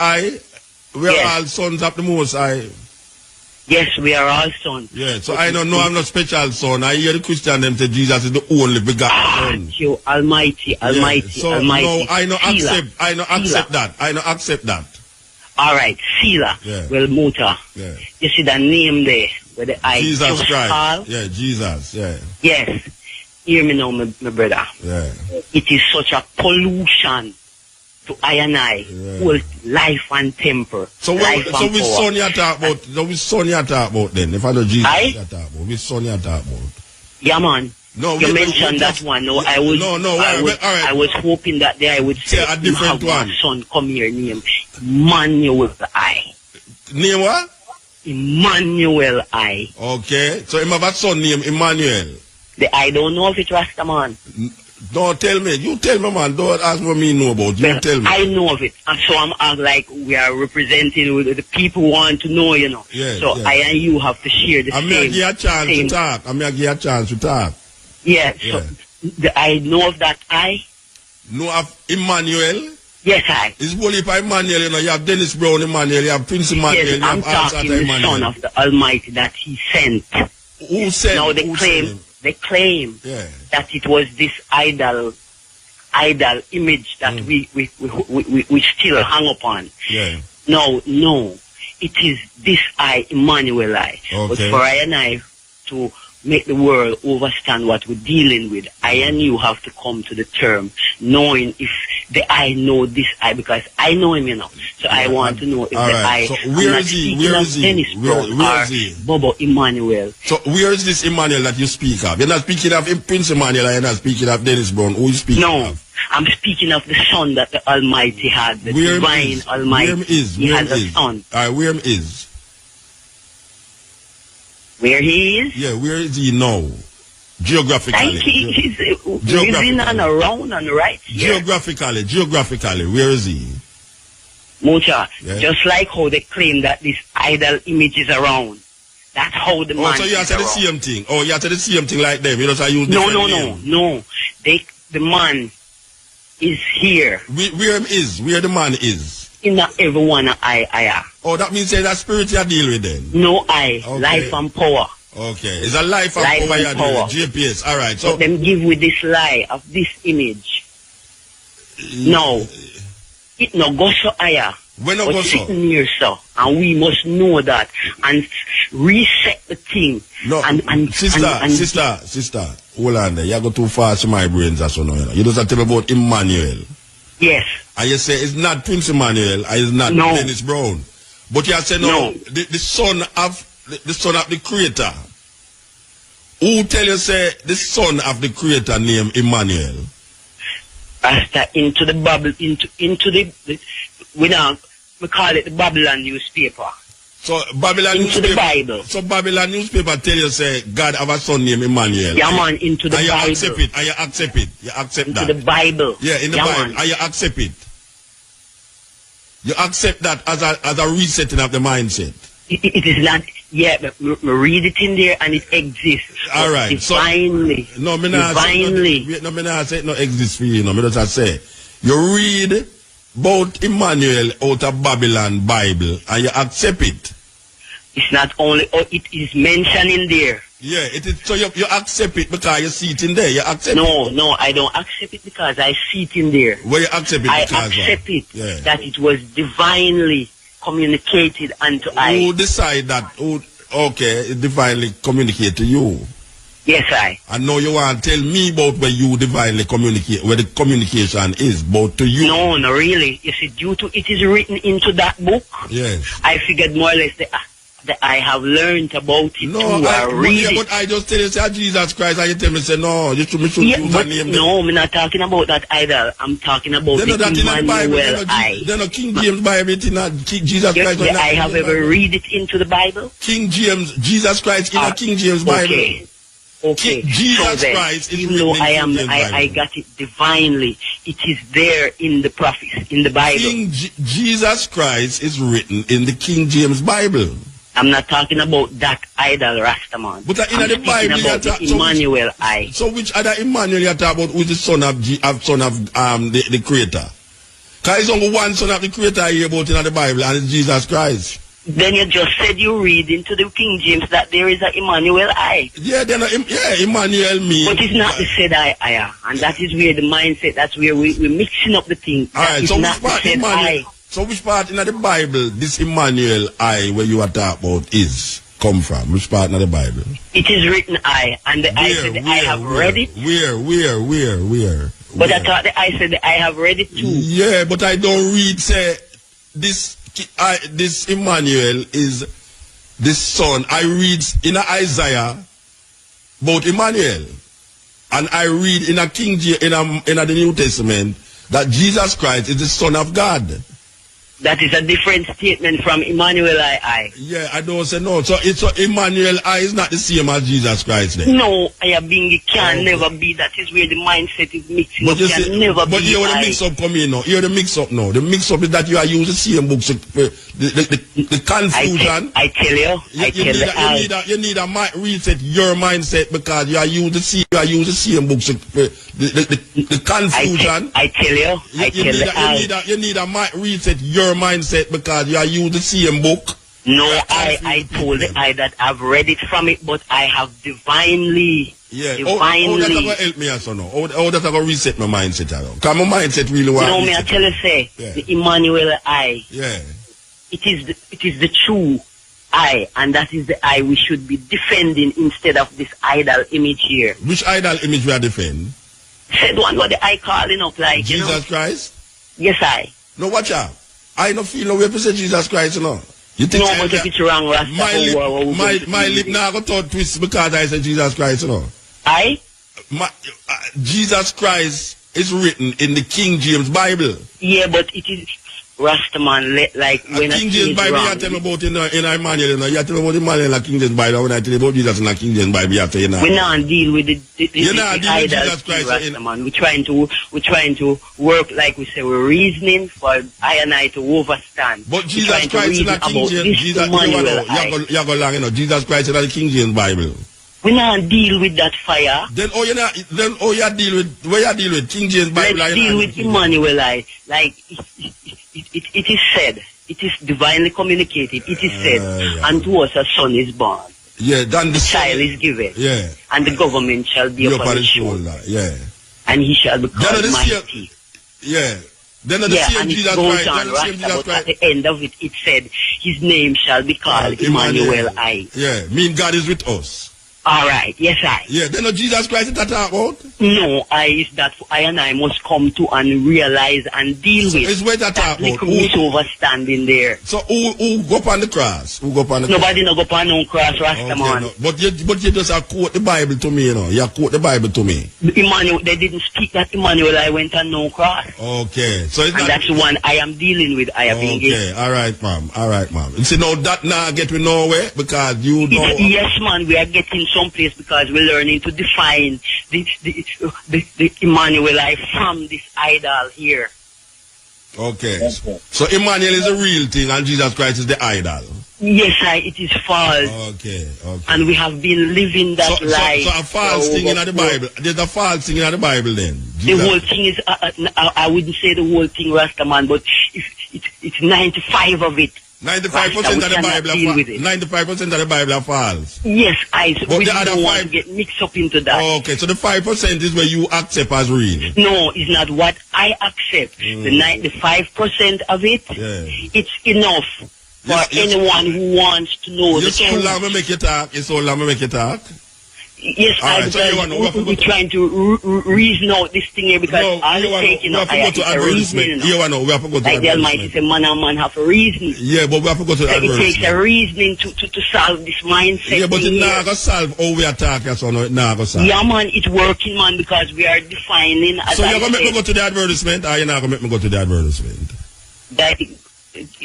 we are all sons of the Most High. Yes, we are all sons. Yeah, so I don't know I'm not special son. I hear the Christian them say Jesus is the only begotten son. You Almighty. So no, I don't accept that. All right, Sila. Yeah. Well, Muta. Yeah. You see the name there where the I Jesus just Christ. call? Yeah, Jesus. Yeah. Yes. Hear me now, my brother. Yeah. It is such a pollution to I and I, whole life and temper. So which son you talk about? Which son you talk about then? If I know Jesus, you talk about which son you talk about? Yeah, man. No, you mentioned that one. No, I was. I was hoping that day I would say a different one. Son, come here, name Emmanuel I. Name what? Emmanuel I. Okay, so him have a son named Emmanuel. I don't know if it's Rastaman. Don't tell me. You tell me, man. Don't ask what me know about. You tell me. I know of it. And so I'm like, we are representing the people who want to know, you know. Yeah, so yeah. I and you have to share the same. I'm going to give you a chance to talk. Yeah, so I know of that I. Know of Emmanuel? Yes, I. It's only by Emmanuel, you know. You have Dennis Brown Emmanuel, you have Prince Emmanuel, yes, you have I'm talking the Emmanuel. Son of the Almighty that He sent. Who sent? Now they claim that it was this idol image that we still hang upon. Yeah. No. it is this I, Emmanuel I. Okay. But for I and I to make the world understand what we're dealing with, I and you have to come to the term knowing if the I know this I, because I know him, you know. So I want to know if the I. So where is he? Where is he? Where is he? Bobo Emmanuel. So where is this Emmanuel that you speak of? You're not speaking of Prince Emmanuel, you're not speaking of Dennis Brown. Who you speaking of? I'm speaking of the son that the Almighty had, the divine Almighty. He has a son. Alright, where is? Where he is? Yeah, where is he now? Geographically. He's within and around and right here. Geographically, where is he? Mucha, just like how they claim that this idol image is around. That's how the man so you have to the same thing. Oh, you have to the same thing like them. You just use No. The man is here. Where him is? Where the man is? In everyone I. Oh, that means that spirit you deal with then? No, life and power. Okay, it's a life and power you deal with. GPS, alright. So but them give with this lie of this image. No. It no go so higher. When no go so? Sitting here, so. And we must know that and reset the thing. No, sister, hold on there. You go too fast to my brains as well. You just tell me about Emmanuel. Yes. And you say it's not Prince Emmanuel, and it's not Dennis Brown. But you say the son of the creator. Who tell you say the son of the creator named Emmanuel? After into the Bible, into the we call it the Babylon newspaper. So Babylon into newspaper, the Bible. So Babylon newspaper tell you say God have a son named Emmanuel. Yeah, man, into the and Bible. You accept it. And you accept it. You accept into that. Into the Bible. Yeah, in the Bible. Man. And you accept it. You accept that as a resetting of the mindset. It is not. Yeah, but we read it in there and it exists. All right. Divinely. So, no, me not say it no exists for you. No, me just say you read about Emmanuel out of Babylon Bible and you accept it. It's not only, it is mentioned in there. Yeah, it is. So you accept it because you see it in there. You accept it. No, I don't accept it because I see it in there. Well, you accept it I accept it that it was divinely communicated unto I. Who decide that? Okay, it divinely communicate to you. Yes, I. And now you want to tell me about where you divinely communicate, where the communication is, both to you. No, really. You see, due to it is written into that book. Yes. I figured more or less that I have learned about it. But I just tell you, say Jesus Christ, and you tell me, say no, you should use a name. No, I'm not talking about that either. I'm talking about the Emmanuel I. Then a King James Bible, it's not Jesus Christ. I have ever read it into the Bible. King James, Jesus Christ in a King James Bible. Okay. Jesus Christ is even though I got it divinely, it is there in the prophets, in the Bible. Jesus Christ is written in the King James Bible. I'm not talking about that idol Rastaman. But in the Bible, about the Emmanuel I. So which other Emmanuel you talk about? Who is the son of the Creator? Because it's only one son of the Creator here about in the Bible, and it's Jesus Christ. Then you just said you read into the King James that there is a Emmanuel I. Yeah, Emmanuel means. But it's not the said I, and that is where the mindset. That's where we're mixing up the thing. All right. So which part Emmanuel? So which part in the Bible this Emmanuel I where you are talking about is come from? Which part in the Bible? It is written I, and the I said I have read it. Where? But I thought that I said that I have read it too. Yeah, but I don't read say this Emmanuel is this son. I read in Isaiah about Emmanuel, and I read in a King James in the New Testament that Jesus Christ is the Son of God. That is a different statement from Emmanuel I. Yeah, I don't say no. So Emmanuel I is not the same as Jesus Christ then. No, it can never be. That is where the mindset is mixing up. But here the mix up come in now. Here the mix up now. The mix up is that you are using the same books. The confusion. I tell you. You need a reset your mindset because you are using the same books. The confusion. I tell you. You need a reset your mindset because you are using the same book. No, I told that I've read it from it, but I have divinely. Yeah. Oh, that's going to help me also now. Oh, that's going to reset my mindset. Because my mindset really was. I tell you, say, the Emmanuel I. Yeah. it is the true I, and that is the I we should be defending instead of this idol image here. Which idol image we are defending? Said one what the I calling up like, Jesus you know? Christ? Yes, I. No, watch out. I don't feel no way to say Jesus Christ, you know. You think no, but if it's wrong, Rasta, my lip now got thought twist because I said Jesus Christ, you know. I? Jesus Christ is written in the King James Bible. Yeah, but it is Rastaman, like when King James Bible, you tell me about in Emmanuel, you know. You tell me about Emmanuel and King James Bible. When I tell you about Jesus in the King James Bible, you tell you now. We not deal with the Jesus Christ, Rastaman. We're trying to work, like we say, we're reasoning for I and I to overstand. But Jesus Christ in the King James, Jesus, you go long, you know. Jesus Christ in the King James Bible. We not deal with that fire. Then you deal with King James Bible. Let's deal with Emmanuel. Like it is said, it is divinely communicated. It is said, unto us a son is born. Yeah, then the child is given. Yeah, and the government shall be upon his shoulder. Yeah, and he shall be called mighty. Yeah. Then the same Jesus Christ. But at the end of it, it said, his name shall be called Emmanuel. I. Yeah, mean God is with us. All right, yes, I. Yeah, then Jesus Christ is that about? No, is that I and I must come to and realize and deal with. It's where that about? Misunderstanding there. So who go up on the cross? Who go up on the Nobody no go up on no cross, Rastaman. No. But you just quote the Bible to me, you know. You quote the Bible to me. Emmanuel, they didn't speak that Emmanuel I went on no cross. Okay, so it's and that's the one I am dealing with. I have been given. All right, ma'am. You see, now that now get me nowhere because you know. Yes, man, we are getting someplace because we're learning to define the Emmanuel I from this idol here. Okay. So Emmanuel is a real thing and Jesus Christ is the idol. Yes, it is false. Okay. And we have been living that life. So a false thing in the Bible. There's a false thing in the Bible then. The whole thing is, I wouldn't say the whole thing, Rastaman, but it's 95 of it. 95% of the Bible are 95% of the Bible are false. Yes, but we the other don't want to get mixed up into that. Okay, so the 5% is where you accept as real. No, it's not what I accept. The 95% of it, it's enough for anyone who wants to know the truth. It's so long to make you talk. Yes, we're trying to reason out this thing here because all the taking up is a reasoning. Like the Almighty said, man and man have a reason. Yeah, but we have to go to the advertisement. It takes a reasoning to solve this mindset. Yeah, but it's not going to solve how we attack, so no, it's not going to solve. Yeah, man, it's working, man, because we are defining. So you're going to make me go to the advertisement, or you're not going to make me go to the advertisement?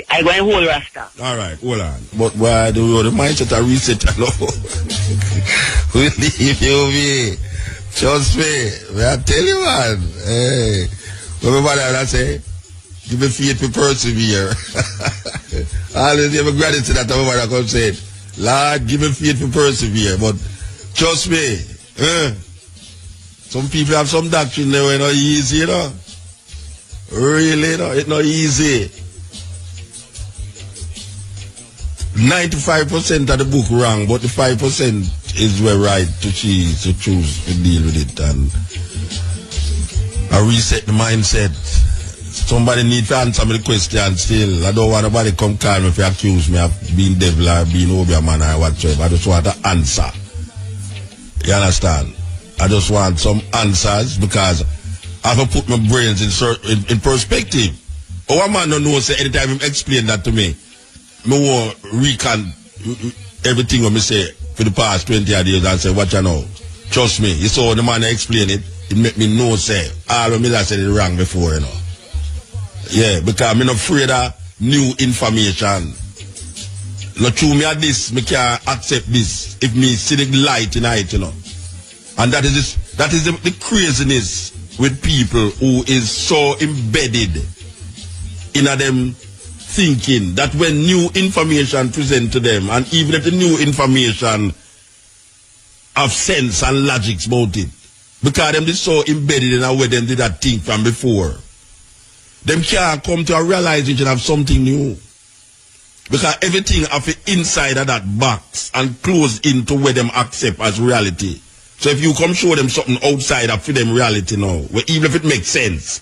I go and hold Rasta. All right, hold on. But why do the mindset a reset? We leave you me. Trust me. I tell you, man. Hey, everybody I say, give me faith to persevere. Always give me gratitude that everybody comes say, Lord, give me faith to persevere. But trust me, some people have some doctrine there where it's not easy, you know. Really, no, it's not easy. 95% of the book wrong, but the 5% is where right to choose to deal with it and I reset the mindset. Somebody need to answer me the question still. I don't want nobody come call me if you accuse me of being devil or being Obia man or whatever. I just want to answer. You understand? I just want some answers because I have to put my brains in perspective. Our man don't know, say anytime him explain that to me, I want to recant everything what me say for the past 20 years and say, what you know? Trust me, you saw the man explain it, it make me know, say, all of me that said it wrong before, you know. Yeah, because I'm not afraid of new information. Not true me at this, me can't accept this if me see the light in it, you know. And that is the craziness with people who is so embedded in them thinking that when new information present to them, and even if the new information have sense and logic about it, because them is so embedded in a way them did that thing from before, them can't come to a realization of something new. Because everything of the inside of that box and close into where them accept as reality. So if you come show them something outside of them reality now, where even if it makes sense,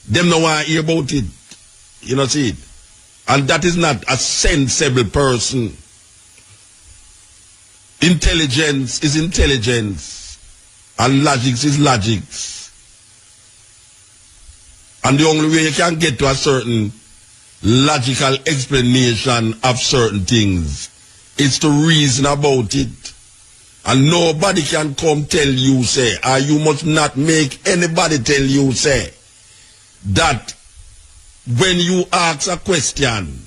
them no want to hear about it. You know, see it. And that is not a sensible person. Intelligence is intelligence. And logic is logics. And the only way you can get to a certain logical explanation of certain things is to reason about it. And nobody can come tell you, say, or you must not make anybody tell you, say, that when you ask a question,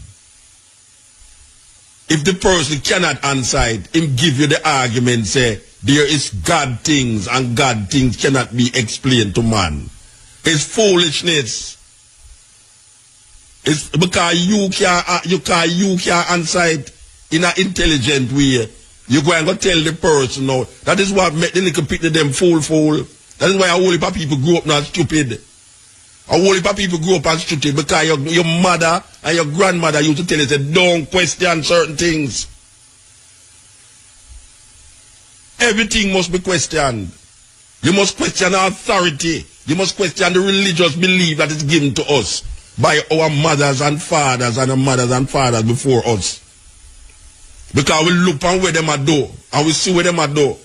if the person cannot answer it, him give you the argument, say, there is God things and God things cannot be explained to man. It's foolishness. It's because you can't answer it in an intelligent way. You go and go tell the person now. That is what make the little people them fool. That is why a whole heap of people grow up not stupid. A whole heap of people grow up and stupid because your mother and your grandmother used to tell you, say, don't question certain things. Everything must be questioned. You must question our authority. You must question the religious belief that is given to us by our mothers and fathers and our mothers and fathers before us. Because we look on where them are do, and we see where them are do.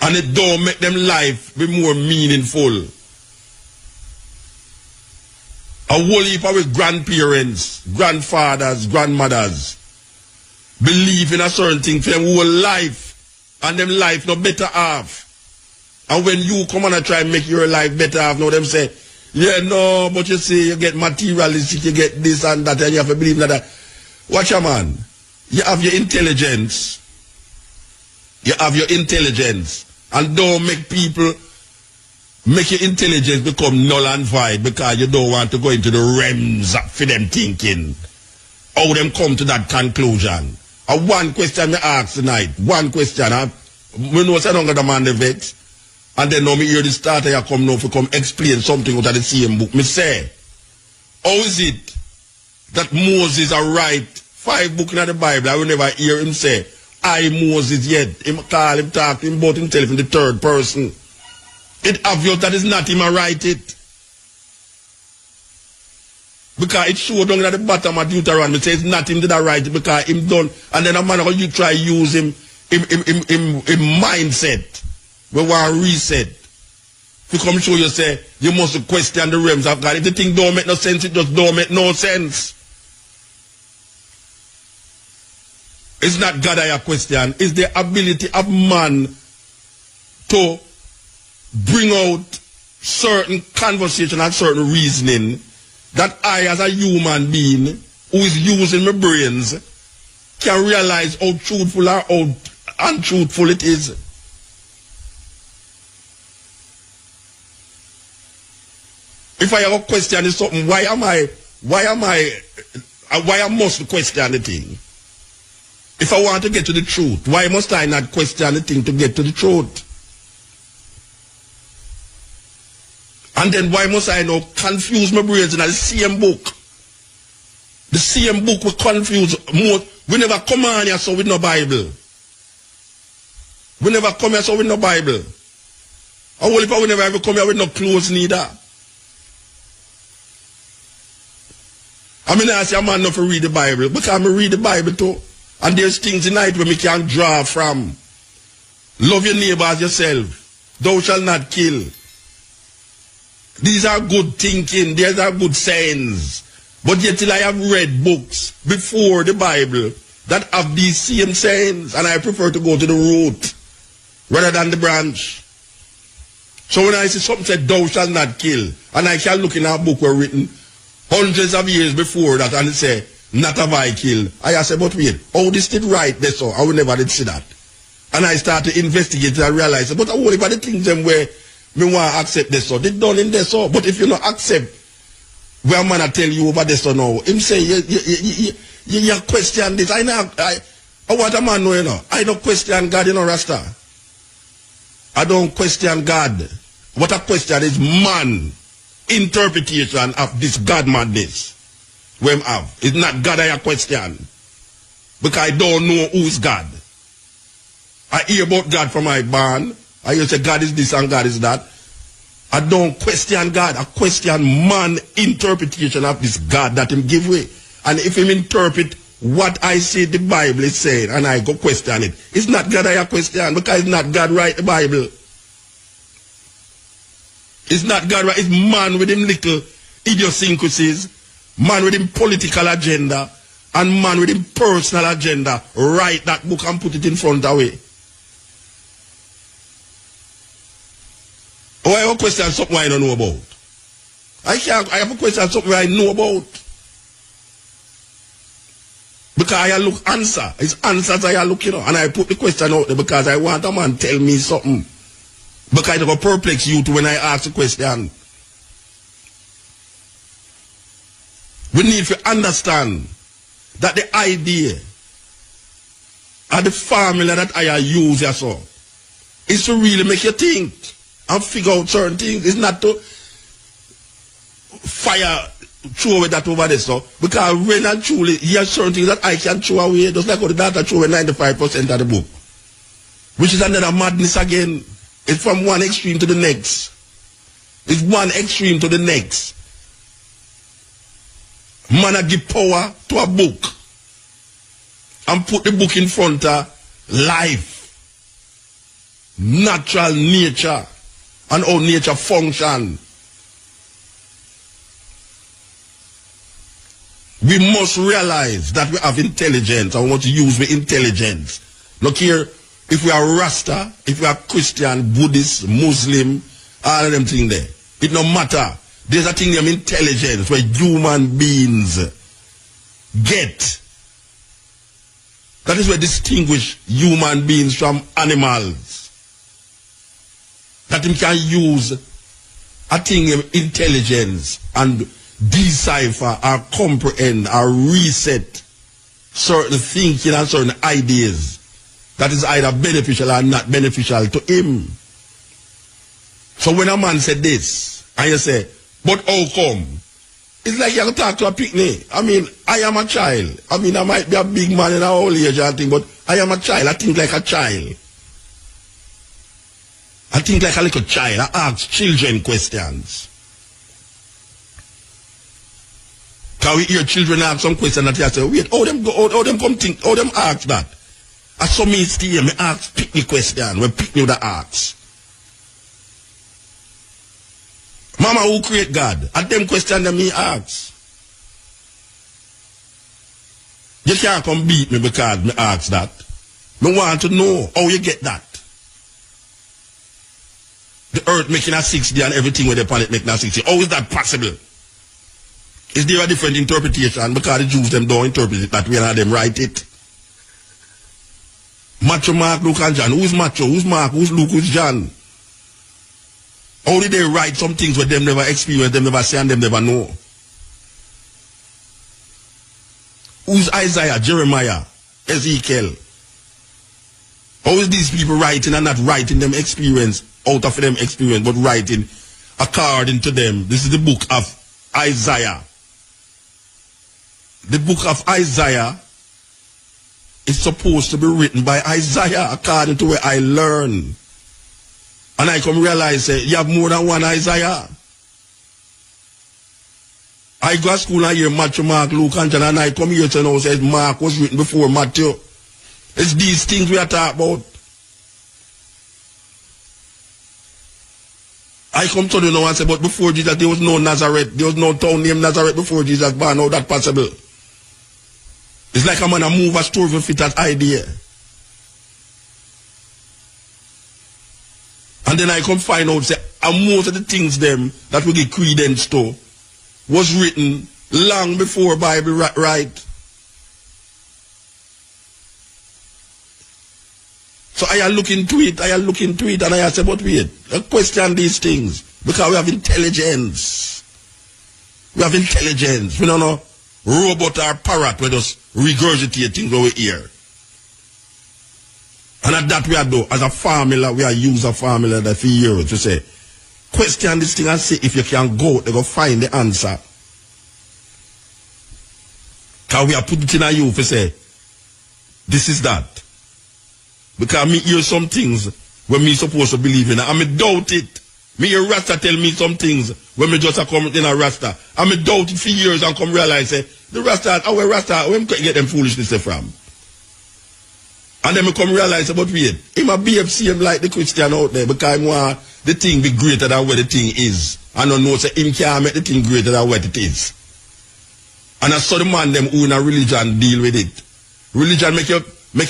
And it don't make them life be more meaningful. A whole heap of our grandparents, grandfathers, grandmothers believe in a certain thing for them whole life, and them life no better off. And when you come on and try and make your life better off, now them say, yeah, no, but you see, you get materialistic, you get this and that, and you have to believe in that. Watch a man. You have your intelligence. You have your intelligence. And don't make people make your intelligence become null and void because you don't want to go into the realms for them thinking. How them come to that conclusion. One question I ask tonight. One question. We know I don't get the man the vex. And then now me hear the starter you come now to come explain something out of the same book. Me say, how is it that Moses are right 5 books in the Bible? I will never hear him say, I Moses yet. Him call him talk to him about himself in the third person. It obvious that is not him a write it. Because it showed down at the bottom of Deuteronomy, say it's not him that I write it because him done. And then a man you try use him mindset. We want to reset. If you come show you say, you must question the realms of God. If the thing don't make no sense, it just don't make no sense. It's not God I question. It's the ability of man to bring out certain conversation and certain reasoning that I as a human being who is using my brains can realize how truthful or how untruthful it is. If I have a question is something, why I must question the thing? If I want to get to the truth, why must I not question the thing to get to the truth? And then why must I now confuse my brains in the same book? The same book will confuse more. We never come on here so with no Bible. We never come here so with no Bible. And what if we never ever come here with no clothes neither? I mean, I say a man not to read the Bible, but I read the Bible too. And there's things in it where we can draw from. Love your neighbor as yourself. Thou shalt not kill. These are good thinking. These are good sayings. But yet till I have read books before the Bible that have these same sayings, and I prefer to go to the root rather than the branch. So when I see something said, thou shalt not kill, and I can look in a book where written hundreds of years before that, and it say, not have I killed. I say, but wait, how this did right there so? I will never did see that. And I start to investigate and realize, but I won't even the things them where me want to accept this so. They done in this so. But if you not accept where man I tell you over this so now, him say, you question this. I want a man know, you know. I don't question God, you know, Rasta. I don't question God. What I question is man interpretation of this God madness. Where I have. It's not God I question. Because I don't know who's God. I hear about God from my barn. I used to say God is this and God is that. I don't question God. I question man interpretation of this God that him give way. And if him interpret what I say the Bible is saying and I go question it, it's not God I question because it's not God write the Bible. It's not God write, it's man with him little idiosyncrasies, man with him political agenda, and man with him personal agenda write that book and put it in front of me. Oh, I have a question something I don't know about. I have a question something I know about. Because I look answer. It's answers I look, you know. And I put the question out there because I want a man tell me something. Because it will perplex you when I ask the question. We need to understand that the idea and the formula that I use also is to really make you think and figure out certain things. It's not to fire throw away that over there, so because when and truly he has certain things that I can throw away, just like how the data throw away 95% of the book. Which is another madness again. It's from one extreme to the next. It's one extreme to the next. Man, I give power to a book and put the book in front of life, natural nature, and how nature function. We must realize that we have intelligence. I want to use the intelligence. Look here, if we are Rasta, if we are Christian, Buddhist, Muslim, all of them things there, it no matter. There's a thing named intelligence where human beings get. That is where distinguish human beings from animals. That we can use a thing of intelligence and decipher or comprehend or reset certain thinking and certain ideas that is either beneficial or not beneficial to him. So when a man said this, and you say, but how come? It's like you have to talk to a picnic. I mean, I am a child. I mean, I might be a big man in a old age and thing, but I am a child. I think like a child. I think like a little child. I ask children questions. Can we hear children ask some questions that you say, wait, how them come think, how them ask that? I saw me stay, me ask picnic question, when picnic that ask. Mama, who create God? At them question that me ask. You can't come beat me because me ask that. Me want to know how you get that. The earth making a 6D and everything with the planet making a 6D. How is that possible? Is there a different interpretation? Because the Jews them don't interpret it that way and them write it. Macho, Mark, Luke and John. Who's Macho? Who's Mark? Who's Luke? Who's John? How did they write some things where them never experience, them never see and them never know? Who's Isaiah, Jeremiah, Ezekiel? How is these people writing and not writing them experience out of them experience, but writing according to them? This is the book of Isaiah. The book of Isaiah is supposed to be written by Isaiah according to where I learn. And I come realize you have more than one Isaiah. I go to school and I hear Matthew, Mark, Luke, and John, and I come here to know says Mark was written before Matthew. It's these things we are talking about. I come to know and say, but before Jesus there was no Nazareth. There was no town named Nazareth before Jesus born. How that possible? It's like I'm going to move a story to fit that idea. And then I come find out, say, and most of the things them that we give credence to was written long before Bible right. So I look into it, and I say, but wait, I question these things, because we have intelligence. We have intelligence. We don't know robot or parrot, we just regurgitate things over here. And at that we are do, as a formula, we are use a formula that for years to say, question this thing and see if you can go, they go find the answer. Because we are put it in a you to say, this is that. Because me hear some things when me supposed to believe in it, and me doubt it. Me hear Rasta tell me some things when me just a come in a Rasta. And me doubt it for years and come realize, say, the Rasta, where me get them foolishness from? And then me come realize about wait, him a BFC him like the Christian out there because him want the thing be greater than what the thing is. And I know say him can't make the thing greater than what it is. And I saw the man them who in a religion deal with it. Religion make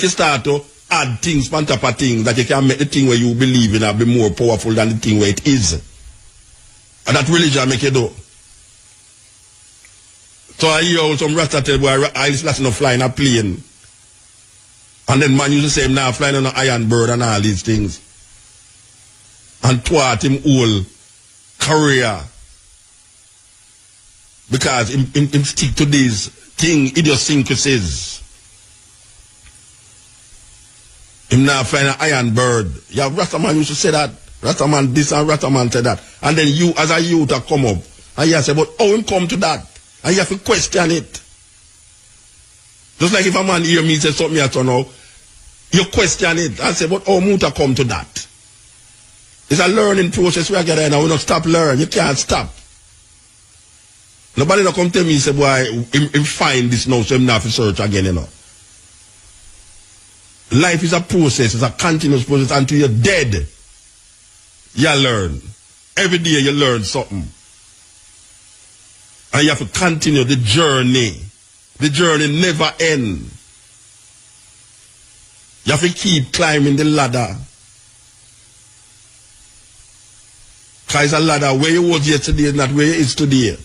you start to add things on top of things that you can make the thing where you believe in and be more powerful than the thing where it is. And that religion make you do. So I hear some Rasta tell boy I listen to flying a plane. And then man used to say him now flying on an iron bird and all these things. And thwart him whole career. Because him stick to these idiosyncrasies. Him now flying an iron bird. Yeah, Rastaman used to say that. Rastaman this and Rastaman said that. And then you as a youth come up. And you say, but how him come to that? And you have to question it. Just like if a man hear me say something else or no, you question it and say, but how Muta come to that? It's a learning process we are getting now. We don't stop learning. You can't stop. Nobody don't come tell me say, boy, him find this now, so him not have to search again, you know. Life is a process, it's a continuous process until you're dead. You learn. Every day you learn something. And you have to continue the journey. The journey never ends. You have to keep climbing the ladder. Because it's a ladder. Where you was yesterday is not where you is today.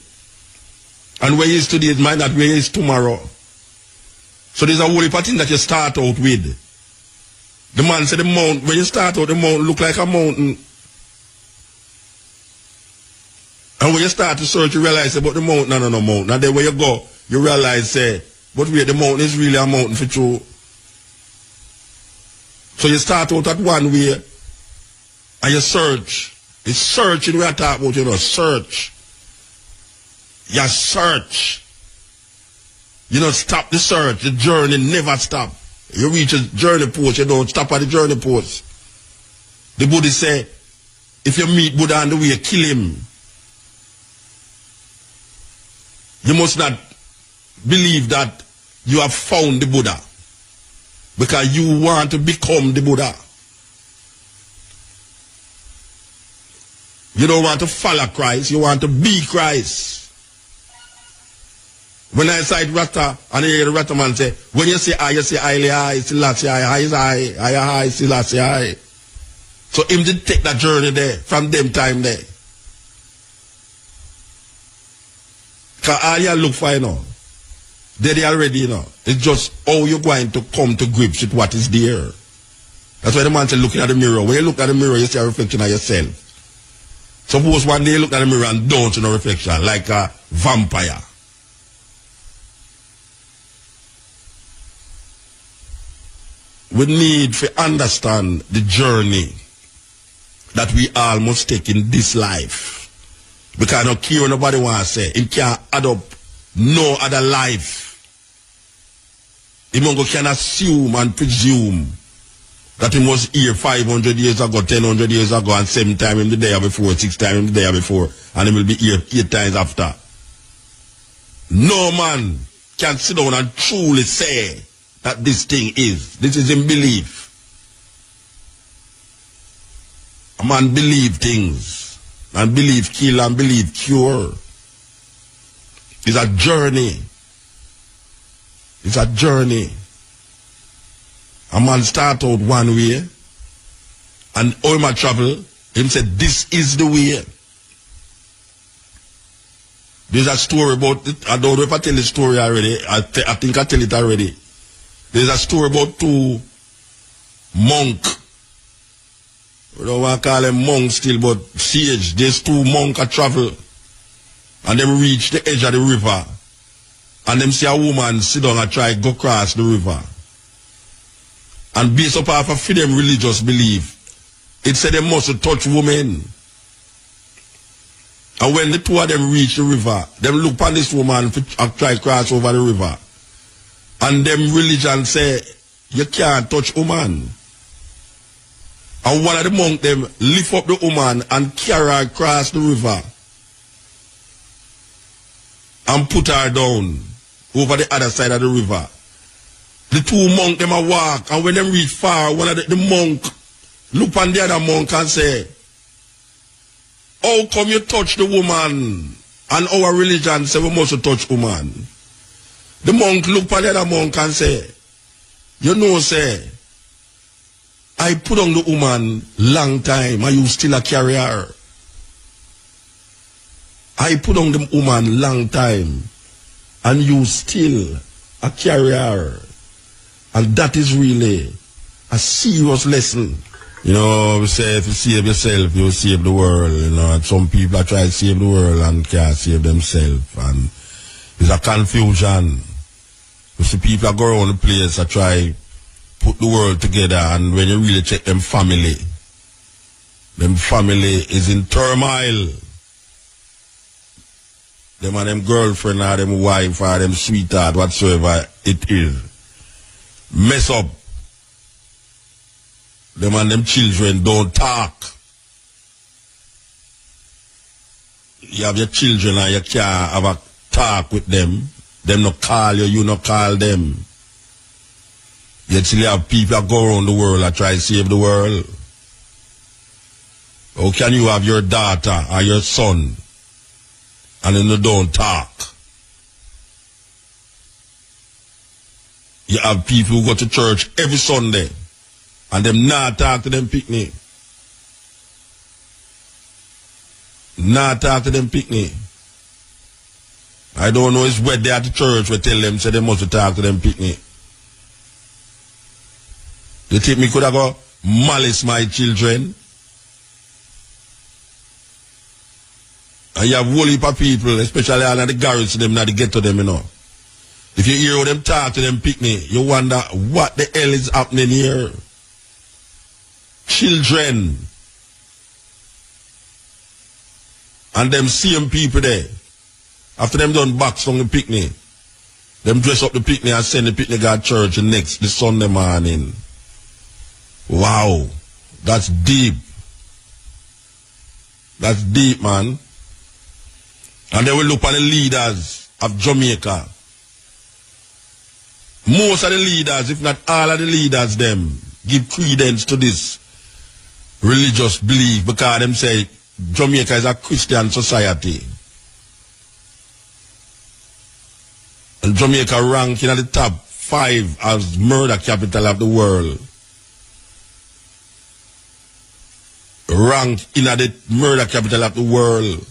And where you is today might not where you is tomorrow. So there's a whole heap of things that you start out with. The man said the mountain, when you start out, the mountain look like a mountain. And when you start to search, you realize about the mountain, no mountain. And then when you go, you realize, but wait, the mountain is really a mountain for true. So you start out at one way, and you search. It's searching we are talking about, you know, search. You search. You don't stop the search. The journey never stop. You reach a journey post, you don't stop at the journey post. The Buddhist say, if you meet Buddha on the way, kill him. You must not believe that you have found the Buddha. Because you want to become the Buddha. You don't want to follow Christ, you want to be Christ. When I say Rasta, and I hear the Rasta man say, when you say I, Selassie, I, Selassie, I. So him did take that journey there, from them time there. Because all you look for, you know, they already, you know. It's just how you're going to come to grips with what is there. That's why the man said looking at the mirror. When you look at the mirror, you see a reflection of yourself. Suppose one day you look at the mirror and don't see no reflection, like a vampire. We need to understand the journey that we all must take in this life. Because I don't care what nobody wants to say. It can't add up no other life. He can assume and presume that he was here 500 years ago, 1,000 years ago, and 7 times in the day before, 6 times in the day before, and he will be here 8 times after. No man can sit down and truly say that this thing is. This is in belief. A man believe things, and believe kill, and believe cure. It's a journey. It's a journey. A man start out one way, and all my travel, him said, this is the way. There's a story about it. I don't know if I tell the story already. I think I tell it already. There's a story about 2 monks. We don't want to call them monks still, but sage. There's 2 monks that travel. And them reach the edge of the river. And them see a woman sit down and try to go across the river. And based upon a for them religious belief, it said they must touch women. And when the 2 of them reach the river, them look upon this woman and try to cross over the river. And them religion say, you can't touch woman. And one of the monk them lift up the woman and carry her across the river. And put her down over the other side of the river. The two monks them a walk, and when them reach far, one of the monk look on the other monk and say, how come you touch the woman? And our religion say we must touch woman. The monk look on the other monk and say, you know, say, I put on the woman long time, and you still a carry her. I put on the woman long time, and you still a carry her. And that is really a serious lesson. You know, we say if you save yourself, you will save the world. You know, and some people are trying to save the world and can't save themselves. And there's a confusion. You see people are going around the place and try put the world together, and when you really check them family is in turmoil. Them and them girlfriend or them wife or them sweetheart, whatsoever it is, mess up. Them and them children don't talk. You have your children and you can't have a talk with them. Them not call you, you not call them. Yet still you have people that go around the world and try to save the world. How can you have your daughter or your son and then you don't talk? You have people who go to church every Sunday and them not talk to them picnic. Not talk to them picnic. I don't know, it's where they at the church we tell them, say they must talk to them picnic. You think me could have go malice my children? And you have whole heap of people, especially all of the garage them, not to get to them, you know. If you hear them talk to them picnic, you wonder what the hell is happening here. Children. And them same people there, after them done box from the picnic, them dress up the picnic and send the picnic at church the Sunday morning. Wow, that's deep. That's deep, man. And they will look at the leaders of Jamaica. Most of the leaders, if not all of the leaders, them give credence to this religious belief because them say Jamaica is a Christian society. And Jamaica rank in the top 5 as murder capital of the world. Rank in the murder capital of the world.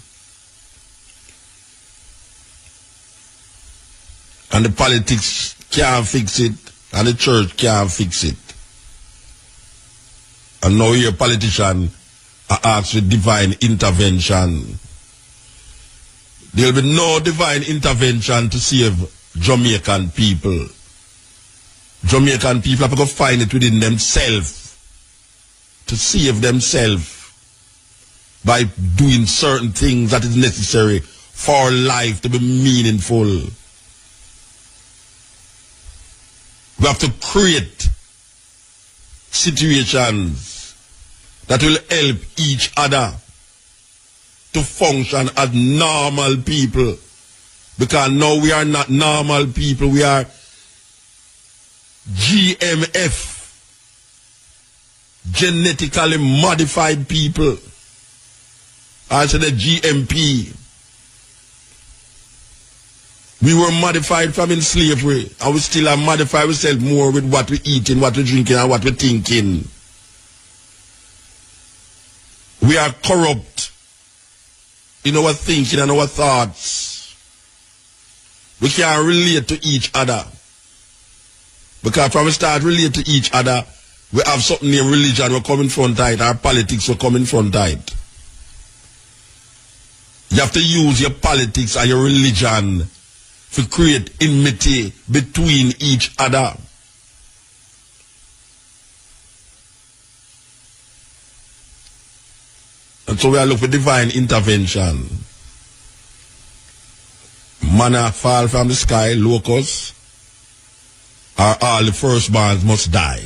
And the politics can't fix it, and the church can't fix it. And now your politician are asked for divine intervention. There will be no divine intervention to save Jamaican people. Jamaican people have to find it within themselves to save themselves by doing certain things that is necessary for life to be meaningful. We have to create situations that will help each other to function as normal people. Because now we are not normal people, we are GMF. Genetically modified people. I said the GMP. We were modified from in slavery, and we still are modified ourselves more with what we eating, what we drinking, and what we thinking. We are corrupt in our thinking and our thoughts. We can't relate to each other. Because when we start relate to each other, we have something named religion will come in front of it, our politics will come in front of it. You have to use your politics and your religion to create enmity between each other. And so we are looking for divine intervention. Manna fall from the sky, locusts, or all the firstborns must die.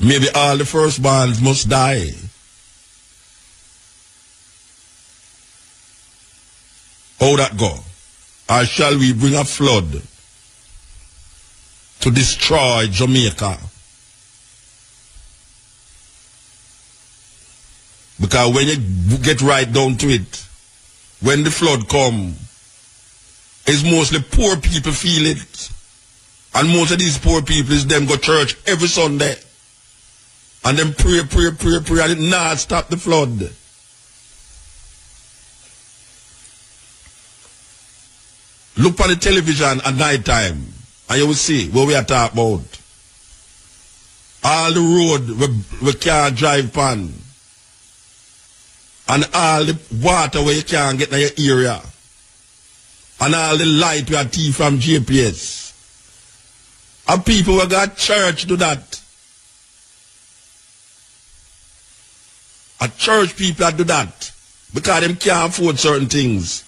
Maybe all the firstborns must die. How that go? Or shall we bring a flood to destroy Jamaica? Because when you get right down to it, when the flood come, it's mostly poor people feel it. And most of these poor people is them go church every Sunday. And then pray, and it not stop the flood. Look on the television at night time, and you will see what we are talking about. All the road we can't drive on. And all the water where you can't get in your area. And all the light we are thief from GPS. And people who got church do that. And church people do that. Because them can't afford certain things.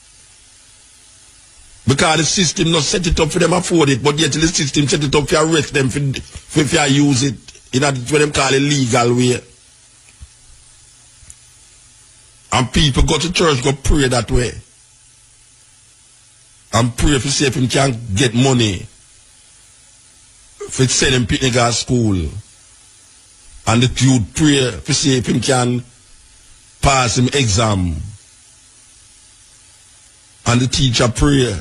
Because the system not set it up for them afford it, but yet the system set it up for arrest them for use it in a what them call a legal way. And people go to church, go pray that way. And pray for see if him can get money for send him picnic at school. And the youth pray for see if him can pass him exam. And the teacher pray.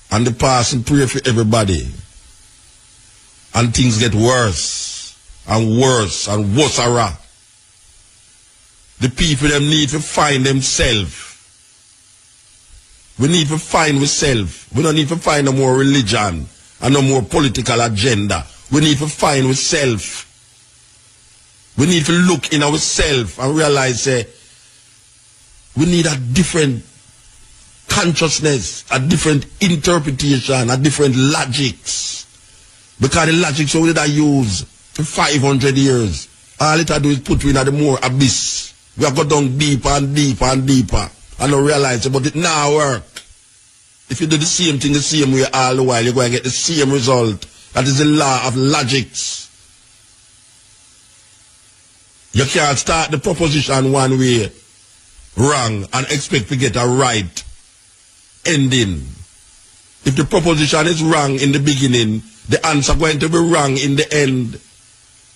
And the pastor pray for everybody. And things get worse and worse and worse. The people them need to find themselves. We need to find ourselves. We don't need to find no more religion and no more political agenda. We need to find ourselves. We need to look in ourselves and realize we need a different consciousness, a different interpretation, a different logics. Because the logics we did use for 500 years, all it do is put we in the more abyss. We have got down deeper and deeper and deeper. And don't realize it, but it now work. If you do the same thing the same way all the while, you're going to get the same result. That is the law of logics. You can't start the proposition one way wrong and expect to get a right ending. If the proposition is wrong in the beginning, the answer going to be wrong in the end.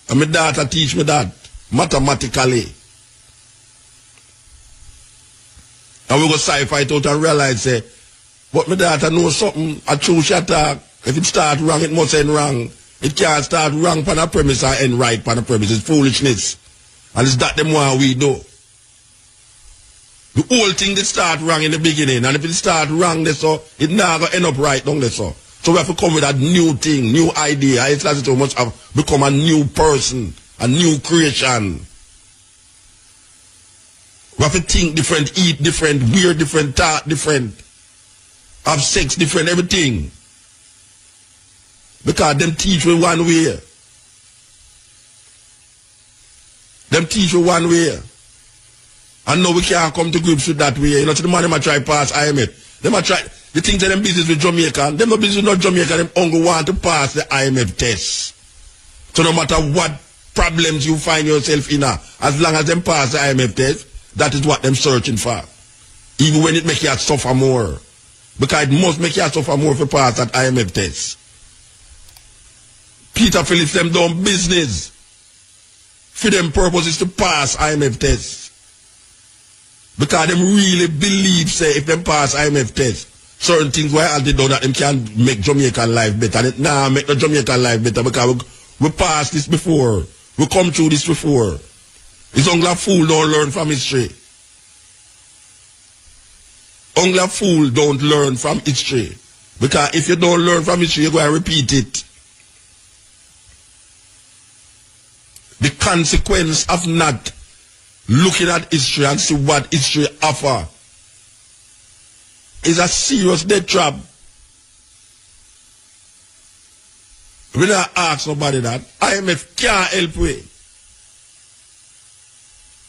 And my daughter teach me that mathematically. And we go sci-fi it out and realize, but my daughter knows something, a true shot talk. If it start wrong, it must end wrong. It can't start wrong on a premise and end right on a premise. It's foolishness. And it's that the more we do. The whole thing that start wrong in the beginning, and if it start wrong there so, it not going to end up right down there so. So we have to come with a new thing, new idea. It's as it must have become a new person, a new creation. We have to think different, eat different, wear different, talk different, have sex different, everything. Because them teach we one way. Them teach we one way. And now we can't come to grips with that way. You know, so the man them a try pass IMF. Them a try, the things that them business with Jamaica, them no business with Jamaica, them only want to pass the IMF test. So no matter what problems you find yourself in, as long as them pass the IMF test, that is what them searching for. Even when it make you suffer more. Because it must make you suffer more for pass that IMF test. Peter Phillips them done business. For them purposes to pass IMF test. Because them really believe, say, if them pass IMF test, certain things why they do that, them can make Jamaican life better. And it nah make the Jamaican life better because we passed this before. We come through this before. It's only a fool don't learn from history. Only a fool don't learn from history. Because if you don't learn from history, you're going to repeat it. The consequence of not looking at history and see what history offer is a serious death trap. We don't ask nobody that. IMF can't help we.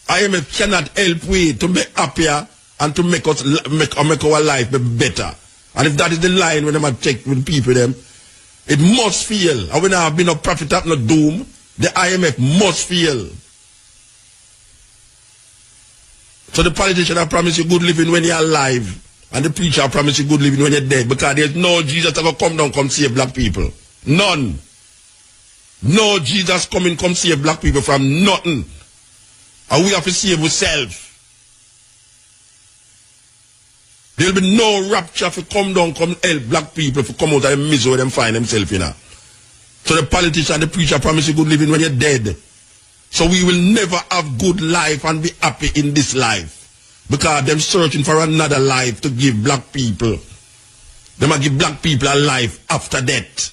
IMF cannot help we to make happier and to make us make our life be better. And if that is the line when them check with people them, It must fail. And when I have been a prophet of no doom, the IMF must fail. So the politician I promise you good living when you're alive, and the preacher I promise you good living when you're dead, because there's no Jesus that will come down, come save black people. None. No Jesus coming, come save black people from nothing. And we have to save ourselves. There'll be no rapture to come down, come help black people to come out of the misery where them find themselves in. So the politician and the preacher promise you good living when you're dead. So we will never have good life and be happy in this life. Because them searching for another life to give black people. They might give black people a life after death.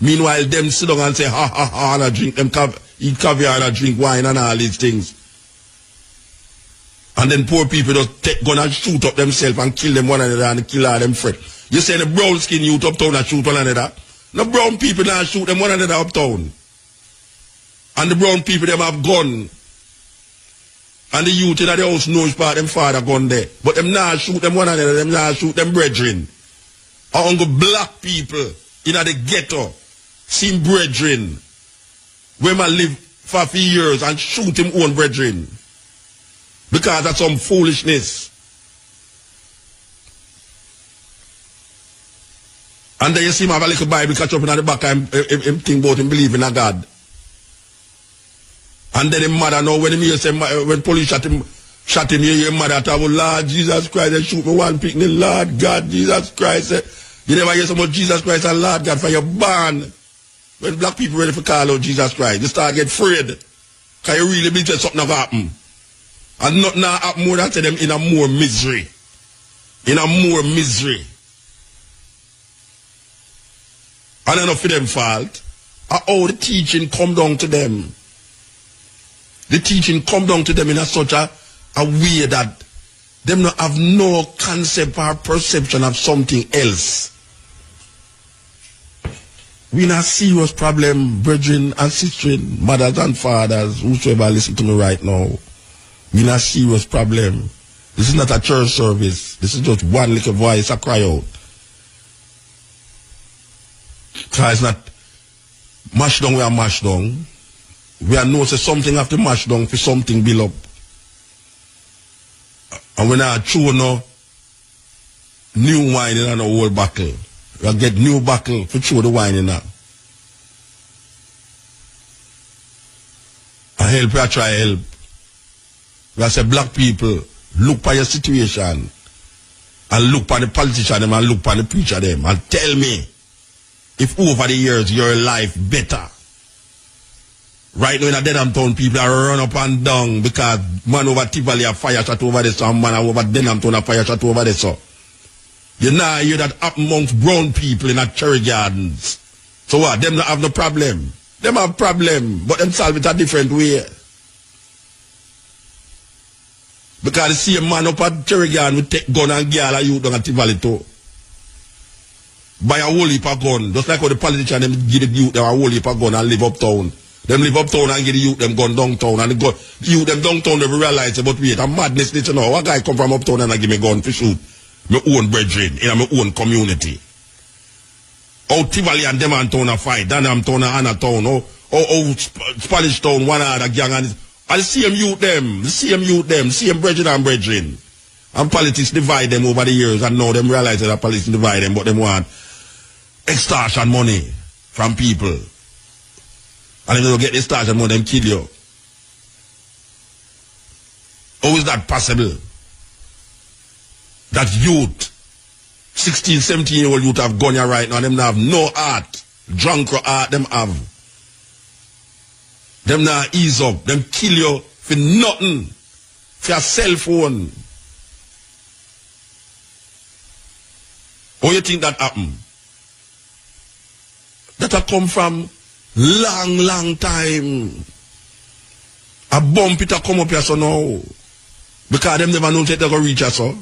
Meanwhile, them sit down and say, ha ha ha, and I drink them, eat caviar and drink wine and all these things. And then poor people just take gun and shoot up themselves and kill them one another and kill all them friends. You say the brown skin youth uptown and shoot one another. The brown people now shoot them one another uptown. And the brown people them have gun. And the youth in the house knows part them father gun there. But them now shoot them one another, them now shoot them brethren. And black people in the ghetto see brethren where man live for a few years and shoot him own brethren. Because of some foolishness. And then you see him have a little Bible catch up in the back and him think about him believing in God. And then him mother now when he say when police shot him, your mother talk about Lord Jesus Christ, they shoot me one picnic, Lord God, Jesus Christ. You never hear so much Jesus Christ and Lord God for your barn. When black people ready for call out Jesus Christ, they start get afraid. Because you really believe that something have happened. And nothing happen more than to them in a more misery. In a more misery. And enough for them fault. How the teaching come down to them. The teaching come down to them in such a way that them not have no concept or perception of something else. We in a serious problem, brethren and sisters, mothers and fathers, whosoever listen to me right now. We in a serious problem. This is not a church service. This is just one little voice I cry out. Because it's not mash down, we are mash down. We are know say something have to mash down for something build up. And when I chew no new wine in an old bottle, we get new bottle for chew the wine in that. I help, I try help. We say black people, look for your situation and look for the politician them and look for the preacher them and tell me if over the years your life better. Right now in a Denham town people are run up and down because man over Tivoli a fire shot over there so and man over Denham town a fire shot over there so. You now hear that happen amongst brown people in a cherry gardens. So what? Them not have no problem. Them have problem, but them solve it a different way. Because the same man up at cherry garden will take gun and girl and youth down at Tivoli too. Buy a whole heap of gun. Just like how the politician them give the youth them a whole heap of gun and live uptown. Them live uptown and give the youth them gun downtown and the youth them downtown they realize but wait, a madness this you know. What guy come from uptown and I give me gun to shoot my own brethren in my own community. How Tivoli and them and town a fight, Denham town and Anna town, how Spanish town, one other gang and the same youth them, same brethren and brethren. And politics divide them over the years and now them realize that politics divide them, but them want extortion money from people. And if they don't get extortion money, them kill you. How is that possible? That youth, 16, 17-year-old youth have gone here right now, them have no heart. Drunk heart them have. Them now ease up. Them kill you for nothing. For your cell phone. How you think that happened? That have come from long time. A bump it a come up here so now. Because them never know that they go reach us so.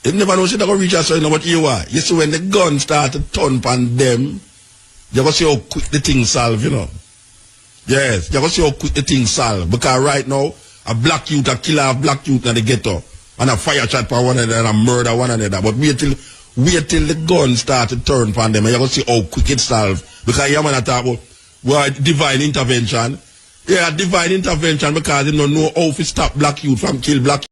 They never know that they go reach us so, you know what you are. You see when the gun start to turn upon them, you go see how quick the thing solve, you know. Yes, you go see how quick the thing solve. Because right now, a black youth, a killer of black youth in the ghetto, and a fire shot for one another and a murder one another. But wait till wait till the gun start to turn upon them and you're going to see how quick it solve. Because you're going to talk about well, divine intervention. Yeah, divine intervention because they don't know how to stop black youth from kill black